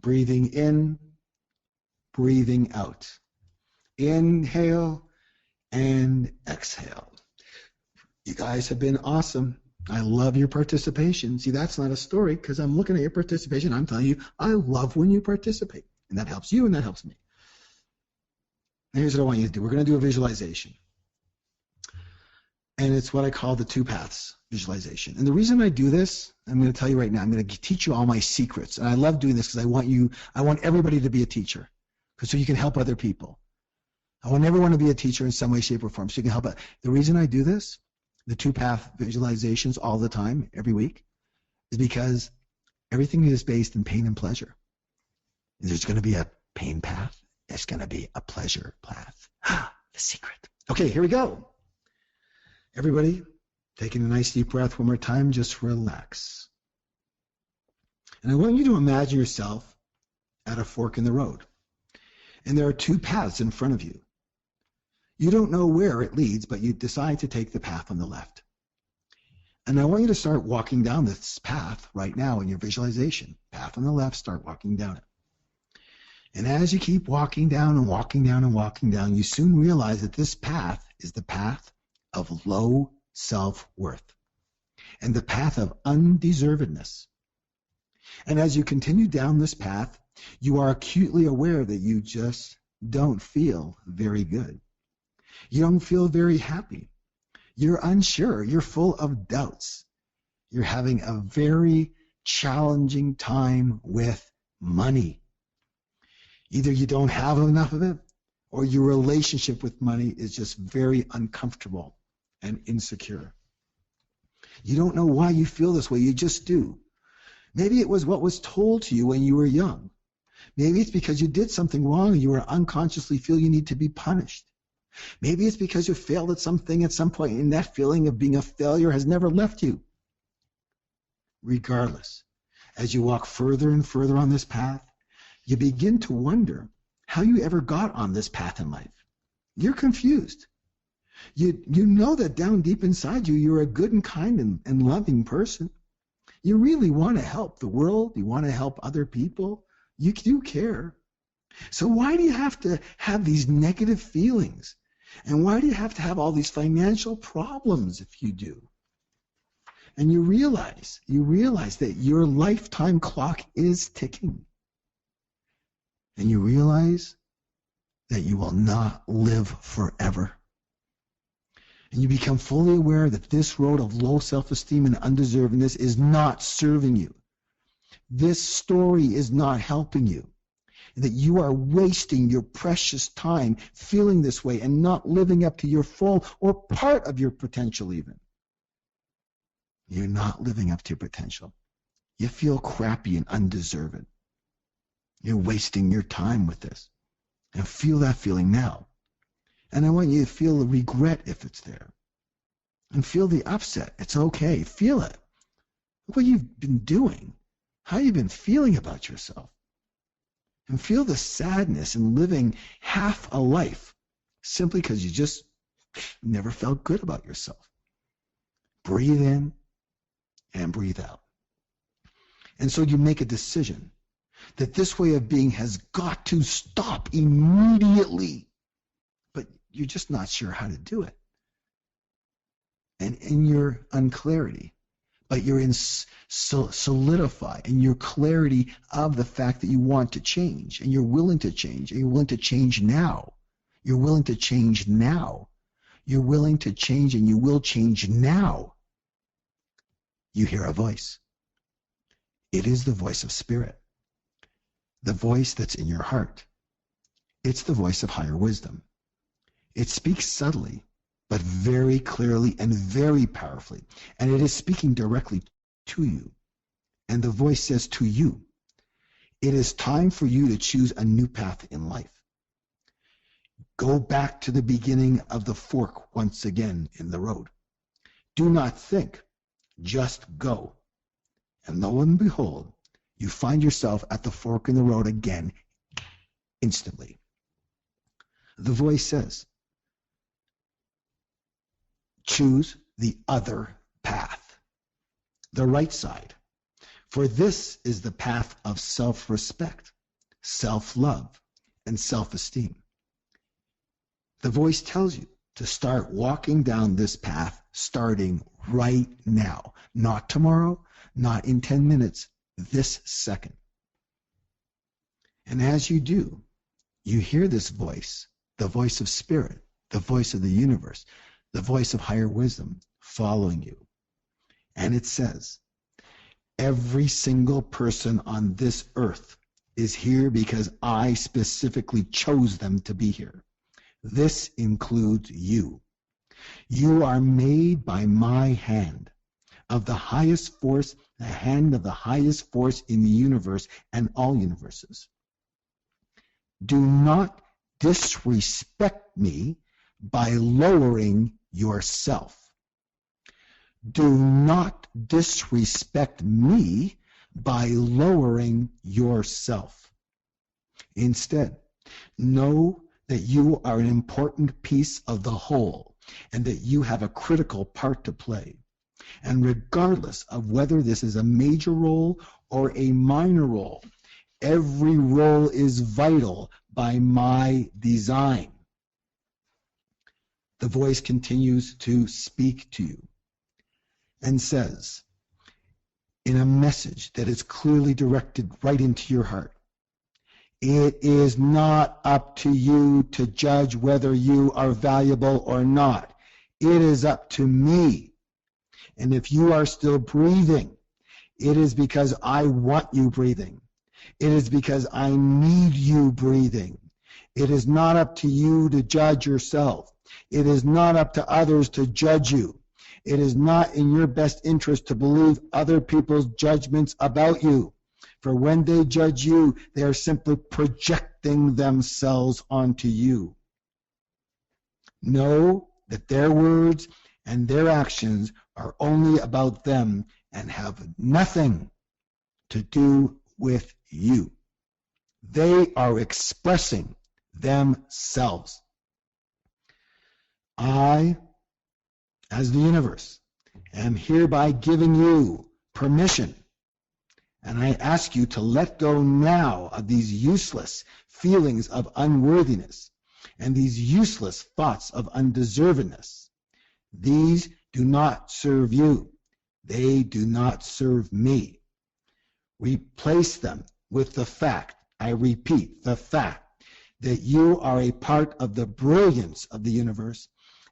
Breathing in, breathing out. Inhale and exhale. You guys have been awesome. I love your participation. See, that's not a story because I'm looking at your participation. I'm telling you, I love when you participate. And that helps you and that helps me. And here's what I want you to do. We're going to do a visualization. And it's what I call the two paths visualization. And the reason I do this, I'm going to tell you right now, I'm going to teach you all my secrets. And I love doing this because I want everybody to be a teacher so you can help other people. I want everyone to be a teacher in some way, shape, or form so you can help. The reason I do this the two-path visualizations all the time, every week, is because everything is based in pain and pleasure. There's going to be a pain path. There's going to be a pleasure path. The secret. Okay, here we go. Everybody, taking a nice deep breath one more time, just relax. And I want you to imagine yourself at a fork in the road. And there are two paths in front of you. You don't know where it leads, but you decide to take the path on the left. And I want you to start walking down this path right now in your visualization. Path on the left, start walking down it. And as you keep walking down and walking down and walking down, you soon realize that this path is the path of low self-worth and the path of undeservedness. And as you continue down this path, you are acutely aware that you just don't feel very good. You don't feel very happy. You're unsure. You're full of doubts. You're having a very challenging time with money. Either you don't have enough of it, or your relationship with money is just very uncomfortable and insecure. You don't know why you feel this way. You just do. Maybe it was what was told to you when you were young. Maybe it's because you did something wrong and you were unconsciously feel you need to be punished. Maybe it's because you failed at something at some point and that feeling of being a failure has never left you. Regardless, as you walk further and further on this path, you begin to wonder how you ever got on this path in life. You're confused. You know that down deep inside you, you're a good and kind and loving person. You really want to help the world. You want to help other people. You do care. So why do you have to have these negative feelings? And why do you have to have all these financial problems if you do? And you realize that your lifetime clock is ticking. And you realize that you will not live forever. And you become fully aware that this road of low self-esteem and undeservedness is not serving you. This story is not helping you. That you are wasting your precious time feeling this way and not living up to your full or part of your potential even. You're not living up to your potential. You feel crappy and undeserved. You're wasting your time with this. And feel that feeling now. And I want you to feel the regret if it's there. And feel the upset. It's okay. Feel it. Look what you've been doing. How you've been feeling about yourself. And feel the sadness in living half a life simply because you just never felt good about yourself. Breathe in and breathe out. And so you make a decision that this way of being has got to stop immediately. But you're just not sure how to do it. And in your unclarity, but you're in solidify in your clarity of the fact that you want to change and you're willing to change and you're willing to change now. You're willing to change now. You're willing to change and you will change now. You hear a voice. It is the voice of spirit. The voice that's in your heart. It's the voice of higher wisdom. It speaks subtly, but very clearly and very powerfully. And it is speaking directly to you. And the voice says to you, it is time for you to choose a new path in life. Go back to the beginning of the fork once again in the road. Do not think, just go. And lo and behold, you find yourself at the fork in the road again, instantly. The voice says, choose the other path, the right side. For this is the path of self-respect, self-love, and self-esteem. The voice tells you to start walking down this path starting right now. Not tomorrow, not in 10 minutes, this second. And as you do, you hear this voice, the voice of spirit, the voice of the universe, the voice of higher wisdom following you. And it says, every single person on this earth is here because I specifically chose them to be here. This includes you. You are made by my hand, of the highest force, the hand of the highest force in the universe and all universes. Do not disrespect me by lowering yourself. Do not disrespect me by lowering yourself. Instead, know that you are an important piece of the whole and that you have a critical part to play. And regardless of whether this is a major role or a minor role, every role is vital by my design. The voice continues to speak to you and says, in a message that is clearly directed right into your heart, it is not up to you to judge whether you are valuable or not. It is up to me. And if you are still breathing, it is because I want you breathing. It is because I need you breathing. It is not up to you to judge yourself. It is not up to others to judge you. It is not in your best interest to believe other people's judgments about you. For when they judge you, they are simply projecting themselves onto you. Know that their words and their actions are only about them and have nothing to do with you. They are expressing themselves. I, as the universe, am hereby giving you permission, and I ask you to let go now of these useless feelings of unworthiness and these useless thoughts of undeservedness. These do not serve you. They do not serve me. Replace them with the fact, I repeat, the fact that you are a part of the brilliance of the universe,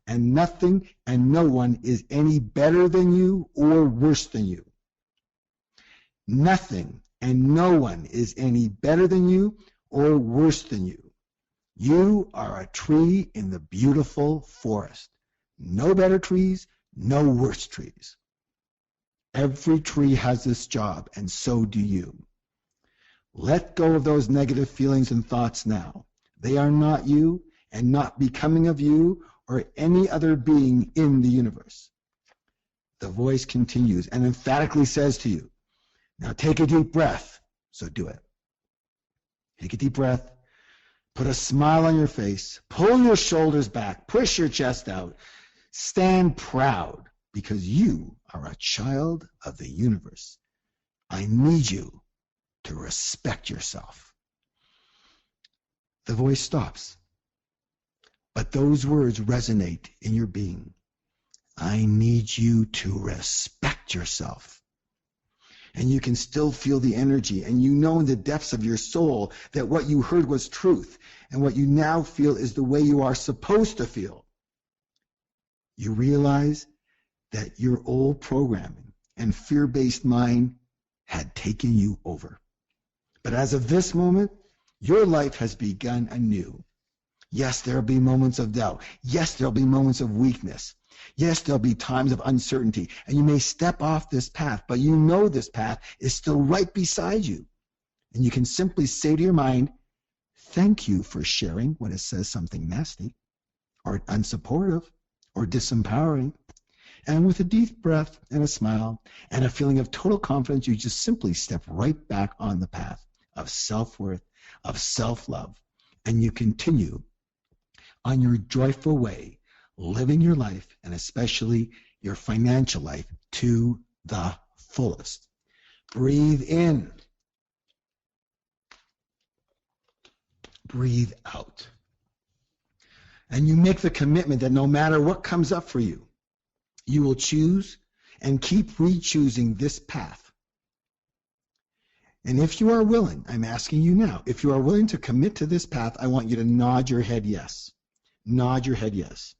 and nothing and no one is any better than you or worse than you. Nothing and no one is any better than you or worse than you. You are a tree in the beautiful forest. No better trees, no worse trees. Every tree has this job, and so do you. Let go of those negative feelings and thoughts now. They are not you and not becoming of you or any other being in the universe. The voice continues and emphatically says to you, now take a deep breath. So do it. Take a deep breath. Put a smile on your face. Pull your shoulders back. Push your chest out. Stand proud because you are a child of the universe. I need you to respect yourself. The voice stops, but those words resonate in your being. I need you to respect yourself. And you can still feel the energy, and you know in the depths of your soul that what you heard was truth, and what you now feel is the way you are supposed to feel. You realize that your old programming and fear-based mind had taken you over. But as of this moment, your life has begun anew. Yes, there will be moments of doubt. Yes, there will be moments of weakness. Yes, there'll be times of uncertainty, and you may step off this path, but you know this path is still right beside you. And you can simply say to your mind, thank you for sharing when it says something nasty, or unsupportive, or disempowering. And with a deep breath and a smile and a feeling of total confidence, you just simply step right back on the path of self-worth, of self-love, and you continue on your joyful way, living your life, and especially your financial life, to the fullest. Breathe in. Breathe out. And you make the commitment that no matter what comes up for you, you will choose and keep re-choosing this path. And if you are willing, I'm asking you now, if you are willing to commit to this path, I want you to nod your head yes. Nod your head yes.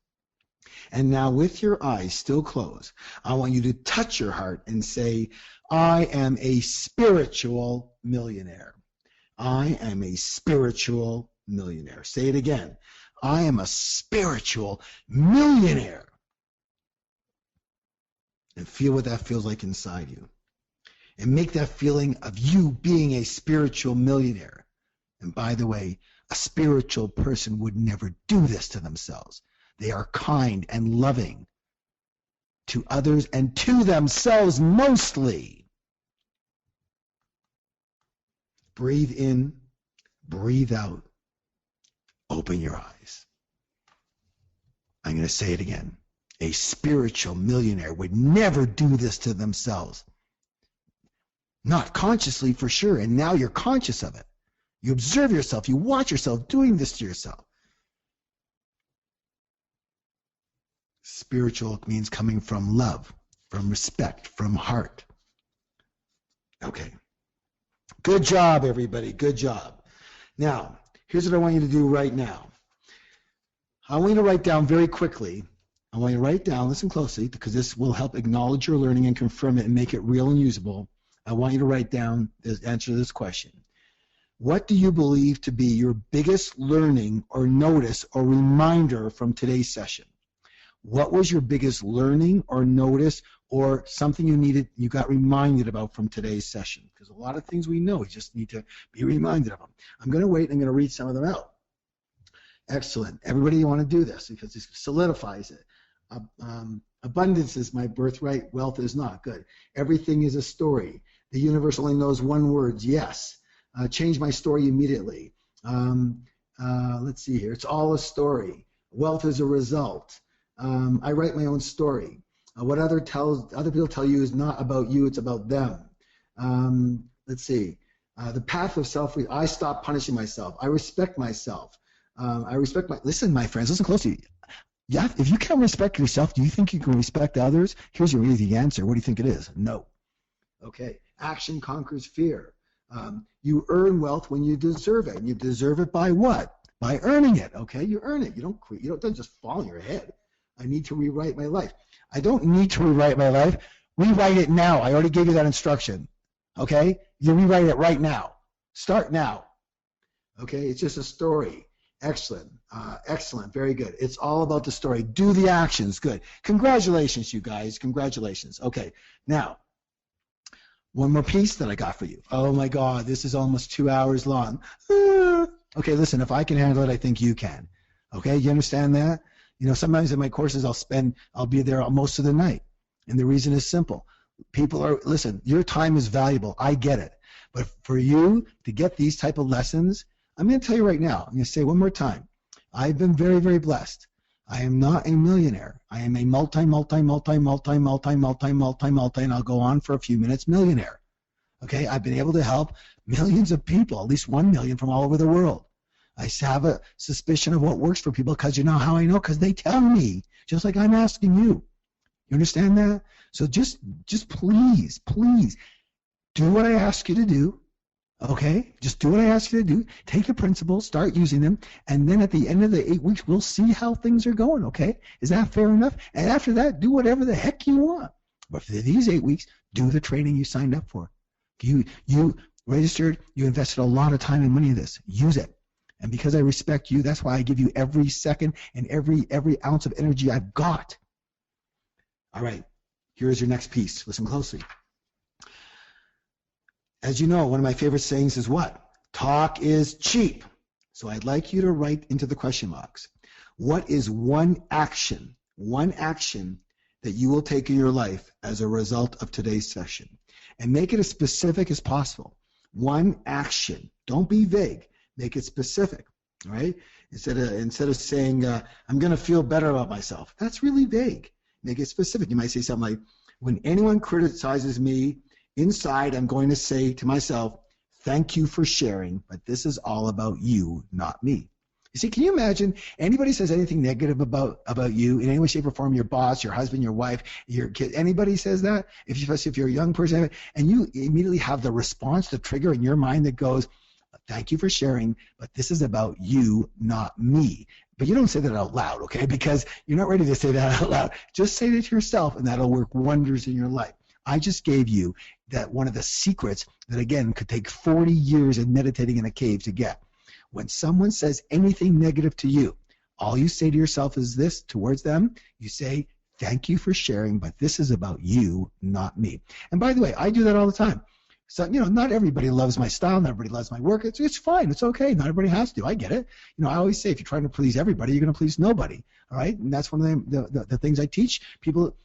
And now with your eyes still closed, I want you to touch your heart and say, I am a spiritual millionaire. I am a spiritual millionaire. Say it again. I am a spiritual millionaire. and feel what that feels like inside you. And make that feeling of you being a spiritual millionaire. And by the way, a spiritual person would never do this to themselves. They are kind and loving to others and to themselves mostly. Breathe in, breathe out, open your eyes. I'm going to say it again. A spiritual millionaire would never do this to themselves. Not consciously for sure, and now you're conscious of it. You observe yourself, you watch yourself doing this to yourself. Spiritual means coming from love, from respect, from heart. Okay. Good job, everybody. Good job. Now, here's what I want you to do right now. I want you to write down very quickly. I want you to write down, listen closely, because this will help acknowledge your learning and confirm it and make it real and usable. I want you to write down the answer to this question. What do you believe to be your biggest learning or notice or reminder from today's session? What was your biggest learning or notice or something you got reminded about from today's session? Because a lot of things we know, we just need to be reminded of them. I'm going to wait and I'm going to read some of them out. Excellent. Everybody, you want to do this because this solidifies it. Abundance is my birthright. Wealth is not. Good. Everything is a story. The universe only knows one word. Yes. Change my story immediately. Let's see here. It's all a story. Wealth is a result. I write my own story. What other people tell you is not about you. It's about them. Let's see. The path of self. I stop punishing myself. I respect myself. Listen, my friends. Listen closely. Yeah, if you can't respect yourself, do you think you can respect others? Here's your easy answer. What do you think it is? No. Okay. Action conquers fear. You earn wealth when you deserve it. And you deserve it by what? By earning it. Okay, you earn it. You don't just fall on your head. I need to rewrite my life. I don't need to rewrite my life. Rewrite it now. I already gave you that instruction. Okay, you rewrite it right now. Start now. Okay, it's just a story. Excellent. Excellent. Very good. It's all about the story. Do the actions. Good. Congratulations, you guys. Congratulations. Okay. Now, one more piece that I got for you. Oh, my God. This is almost 2 hours long. Okay, listen. If I can handle it, I think you can. Okay? You understand that? You know, sometimes in my courses, I'll be there most of the night. And the reason is simple. Listen, your time is valuable. I get it. But for you to get these type of lessons, I'm going to tell you right now, I'm going to say one more time. I've been very, very blessed. I am not a millionaire. I am a multi, and I'll go on for a few minutes, millionaire. Okay, I've been able to help millions of people, at least 1 million from all over the world. I have a suspicion of what works for people because you know how I know? Because they tell me, just like I'm asking you. You understand that? So just please, do what I ask you to do. Okay, just do what I ask you to do. Take your principles, start using them, and then at the end of the 8 weeks, we'll see how things are going, okay? Is that fair enough? And after that, do whatever the heck you want. But for these 8 weeks, do the training you signed up for. You registered, you invested a lot of time and money in this. Use it. And because I respect you, that's why I give you every second and every ounce of energy I've got. All right, here's your next piece. Listen closely. As you know, one of my favorite sayings is what? Talk is cheap. So I'd like you to write into the question box. What is one action that you will take in your life as a result of today's session? And make it as specific as possible. One action. Don't be vague. Make it specific. All right? Instead of saying, I'm going to feel better about myself. That's really vague. Make it specific. You might say something like, when anyone criticizes me, inside, I'm going to say to myself, thank you for sharing, but this is all about you, not me. You see, can you imagine anybody says anything negative about you in any way, shape, or form, your boss, your husband, your wife, your kid, anybody says that, especially if you're a young person, and you immediately have the response, the trigger in your mind that goes, thank you for sharing, but this is about you, not me. But you don't say that out loud, okay, because you're not ready to say that out loud. Just say it to yourself, and that'll work wonders in your life. I just gave you that one of the secrets that, again, could take 40 years of meditating in a cave to get. When someone says anything negative to you, all you say to yourself is this towards them. You say, thank you for sharing, but this is about you, not me. And by the way, I do that all the time. So, not everybody loves my style, not everybody loves my work. It's fine. It's okay. Not everybody has to. I get it. I always say if you're trying to please everybody, you're going to please nobody. All right? And that's one of the things I teach people,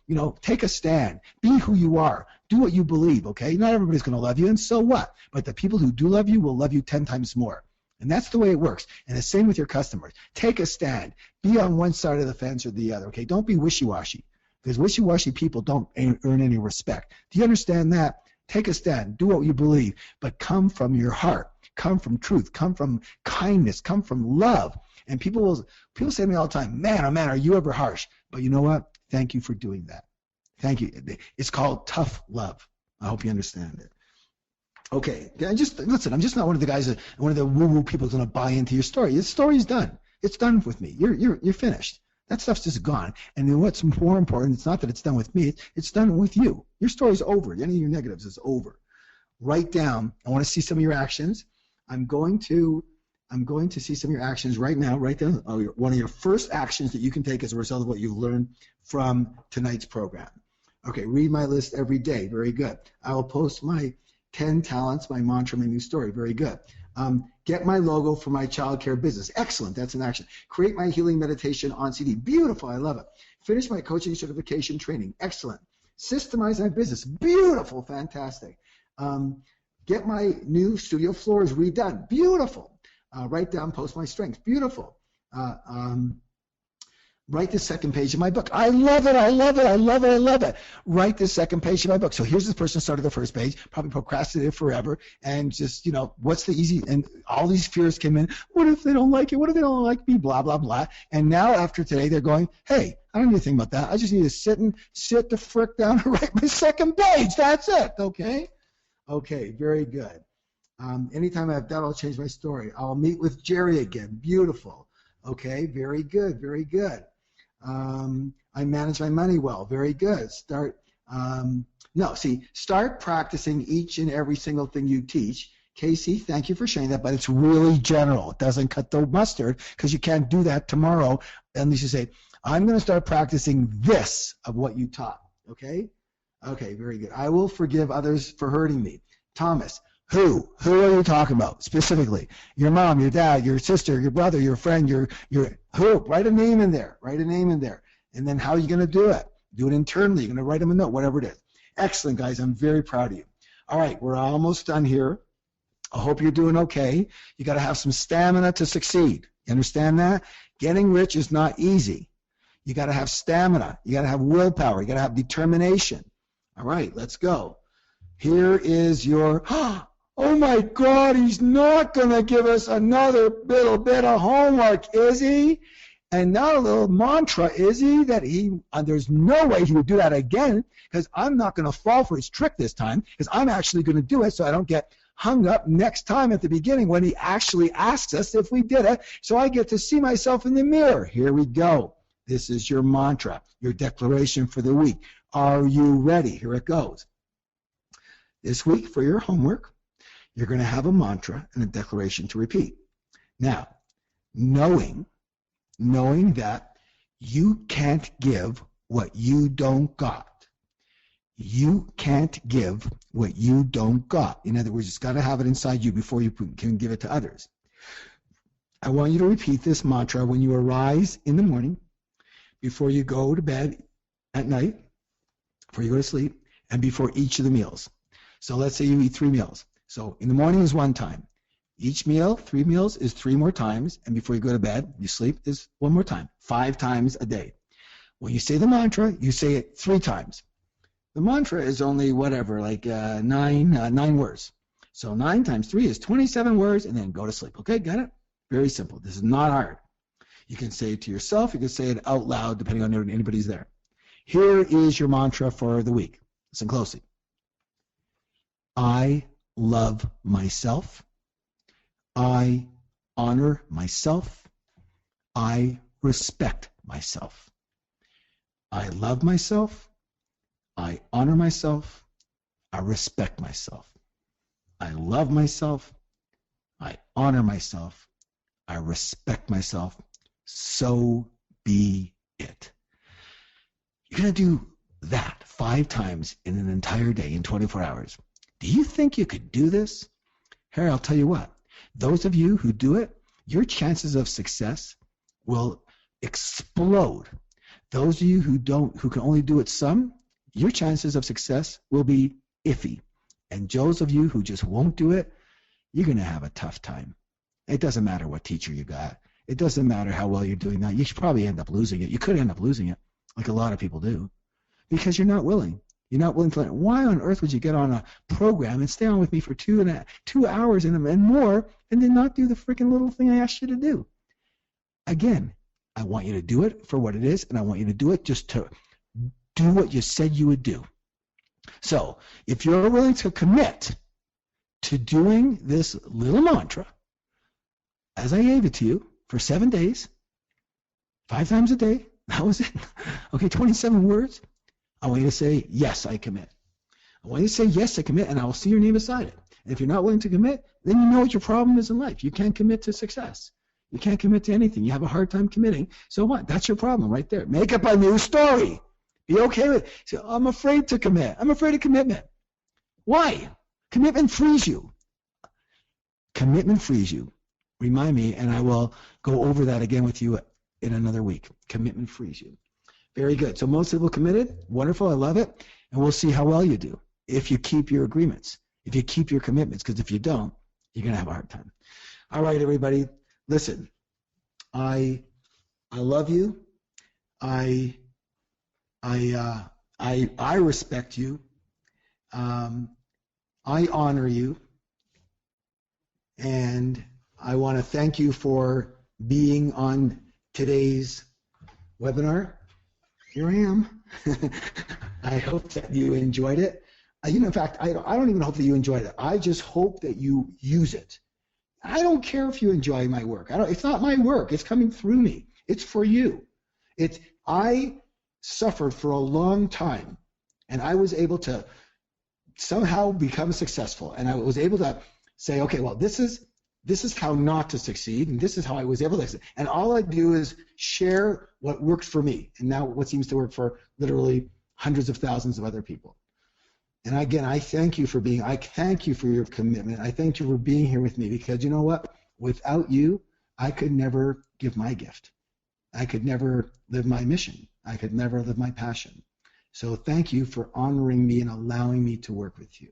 take a stand. Be who you are. Do what you believe, okay? Not everybody's going to love you, and so what? But the people who do love you will love you 10 times more. And that's the way it works. And the same with your customers. Take a stand. Be on one side of the fence or the other, okay? Don't be wishy-washy, because wishy-washy people don't earn any respect. Do you understand that? Take a stand. Do what you believe, but come from your heart. Come from truth. Come from kindness. Come from love. And people say to me all the time, man, oh man, are you ever harsh? But you know what? Thank you for doing that. Thank you. It's called tough love. I hope you understand it. Okay, listen, I'm just not one of the guys, one of the woo-woo people who's going to buy into your story. Your story's done. It's done with me. You're finished. That stuff's just gone. And then what's more important, it's not that it's done with me, it's done with you. Your story's over. Any of your negatives is over. Write down, I want to see some of your actions. I'm going to see some of your actions right now. Write down one of your first actions that you can take as a result of what you've learned from tonight's program. Okay, read my list every day. Very good. I will post my 10 talents, my mantra, my new story. Very good. Get my logo for my childcare business. Excellent. That's an action. Create my healing meditation on CD. Beautiful. I love it. Finish my coaching certification training. Excellent. Systemize my business. Beautiful. Fantastic. Get my new studio floors redone. Beautiful. Write down, post my strengths. Beautiful. Write the second page of my book. I love it. I love it. I love it. I love it. Write the second page of my book. So here's this person started the first page, probably procrastinated forever, and just, what's the easy, and all these fears came in. What if they don't like it? What if they don't like me? Blah, blah, blah. And now after today, they're going, hey, I don't need to think about that. I just need to sit the frick down and write my second page. That's it. Okay? Okay, very good. Anytime I have that, I'll change my story. I'll meet with Jerry again. Beautiful. Okay, very good, very good. I manage my money well. Very good. Start practicing each and every single thing you teach. Casey, thank you for sharing that, but it's really general. It doesn't cut the mustard because you can't do that tomorrow unless you say, I'm going to start practicing this of what you taught. Okay? Okay, very good. I will forgive others for hurting me. Thomas, who are you talking about specifically? Your mom, your dad, your sister, your brother, your friend, your who? Write a name in there. Write a name in there. And then how are you going to do it? Do it internally. You're going to write them a note, whatever it is. Excellent, guys. I'm very proud of you. All right, we're almost done here. I hope you're doing okay. You got to have some stamina to succeed. You understand that? Getting rich is not easy. You got to have stamina. You got to have willpower. You got to have determination. All right, let's go. Here is your, oh my God, he's not going to give us another little bit of homework, is he? And now a little mantra, is he? That there's no way he would do that again, because I'm not going to fall for his trick this time, because I'm actually going to do it so I don't get hung up next time at the beginning when he actually asks us if we did it, so I get to see myself in the mirror. Here we go. This is your mantra, your declaration for the week. Are you ready? Here it goes. This week for your homework, you're going to have a mantra and a declaration to repeat. Now, knowing that you can't give what you don't got. You can't give what you don't got. In other words, it's got to have it inside you before you can give it to others. I want you to repeat this mantra when you arise in the morning, before you go to bed at night, before you go to sleep, and before each of the meals. So let's say you eat 3 meals. So in the morning is 1 time. Each meal, 3 meals, is 3 more times. And before you go to bed, you sleep, is 1 more time. 5 times a day. When you say the mantra, you say it 3 times. The mantra is only whatever, like 9 words. So 9 times 3 is 27 words, and then go to sleep. Okay, got it? Very simple. This is not hard. You can say it to yourself. You can say it out loud, depending on if anybody's there. Here is your mantra for the week. Listen closely. I love myself. I honor myself. I respect myself. I love myself. I honor myself. I respect myself. I love myself. I honor myself. I respect myself. So be it. You're going to do that 5 times in an entire day in 24 hours. Do you think you could do this? Harry, I'll tell you what. Those of you who do it, your chances of success will explode. Those of you who can only do it some, your chances of success will be iffy. And those of you who just won't do it, you're going to have a tough time. It doesn't matter what teacher you got. It doesn't matter how well you're doing that. You should probably end up losing it. You could end up losing it, like a lot of people do, because you're not willing. You're not willing to learn. Why on earth would you get on a program and stay on with me for 2 hours and more and then not do the freaking little thing I asked you to do? Again, I want you to do it for what it is, and I want you to do it just to do what you said you would do. So if you're willing to commit to doing this little mantra, as I gave it to you, for 7 days, 5 times a day, that was it. Okay, 27 words. I want you to say, yes, I commit. I want you to say, yes, I commit, and I will see your name beside it. And if you're not willing to commit, then you know what your problem is in life. You can't commit to success. You can't commit to anything. You have a hard time committing. So what? That's your problem right there. Make up a new story. Be okay with it. Say, I'm afraid to commit. I'm afraid of commitment. Why? Commitment frees you. Commitment frees you. Remind me, and I will go over that again with you in another week. Commitment frees you. Very good. So most people committed. Wonderful. I love it. And we'll see how well you do if you keep your agreements, if you keep your commitments, because if you don't, you're going to have a hard time. All right, everybody. Listen, I love you. I respect you. I honor you. And I want to thank you for being on today's webinar. Here I am. I hope that you enjoyed it. In fact, I don't even hope that you enjoyed it. I just hope that you use it. I don't care if you enjoy my work. It's not my work. It's coming through me. It's for you. I suffered for a long time, and I was able to somehow become successful. And I was able to say, okay, well, this is how not to succeed, and this is how I was able to succeed. And all I do is share what works for me, and now what seems to work for literally hundreds of thousands of other people. And again, I thank you for I thank you for your commitment. I thank you for being here with me, because you know what? Without you, I could never give my gift. I could never live my mission. I could never live my passion. So thank you for honoring me and allowing me to work with you.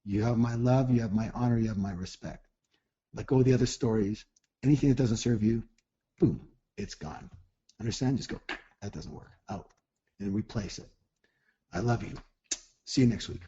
You have my love, you have my honor, you have my respect. Let go of the other stories. Anything that doesn't serve you, boom, it's gone. Understand? Just go, that doesn't work, out, and replace it. I love you. See you next week.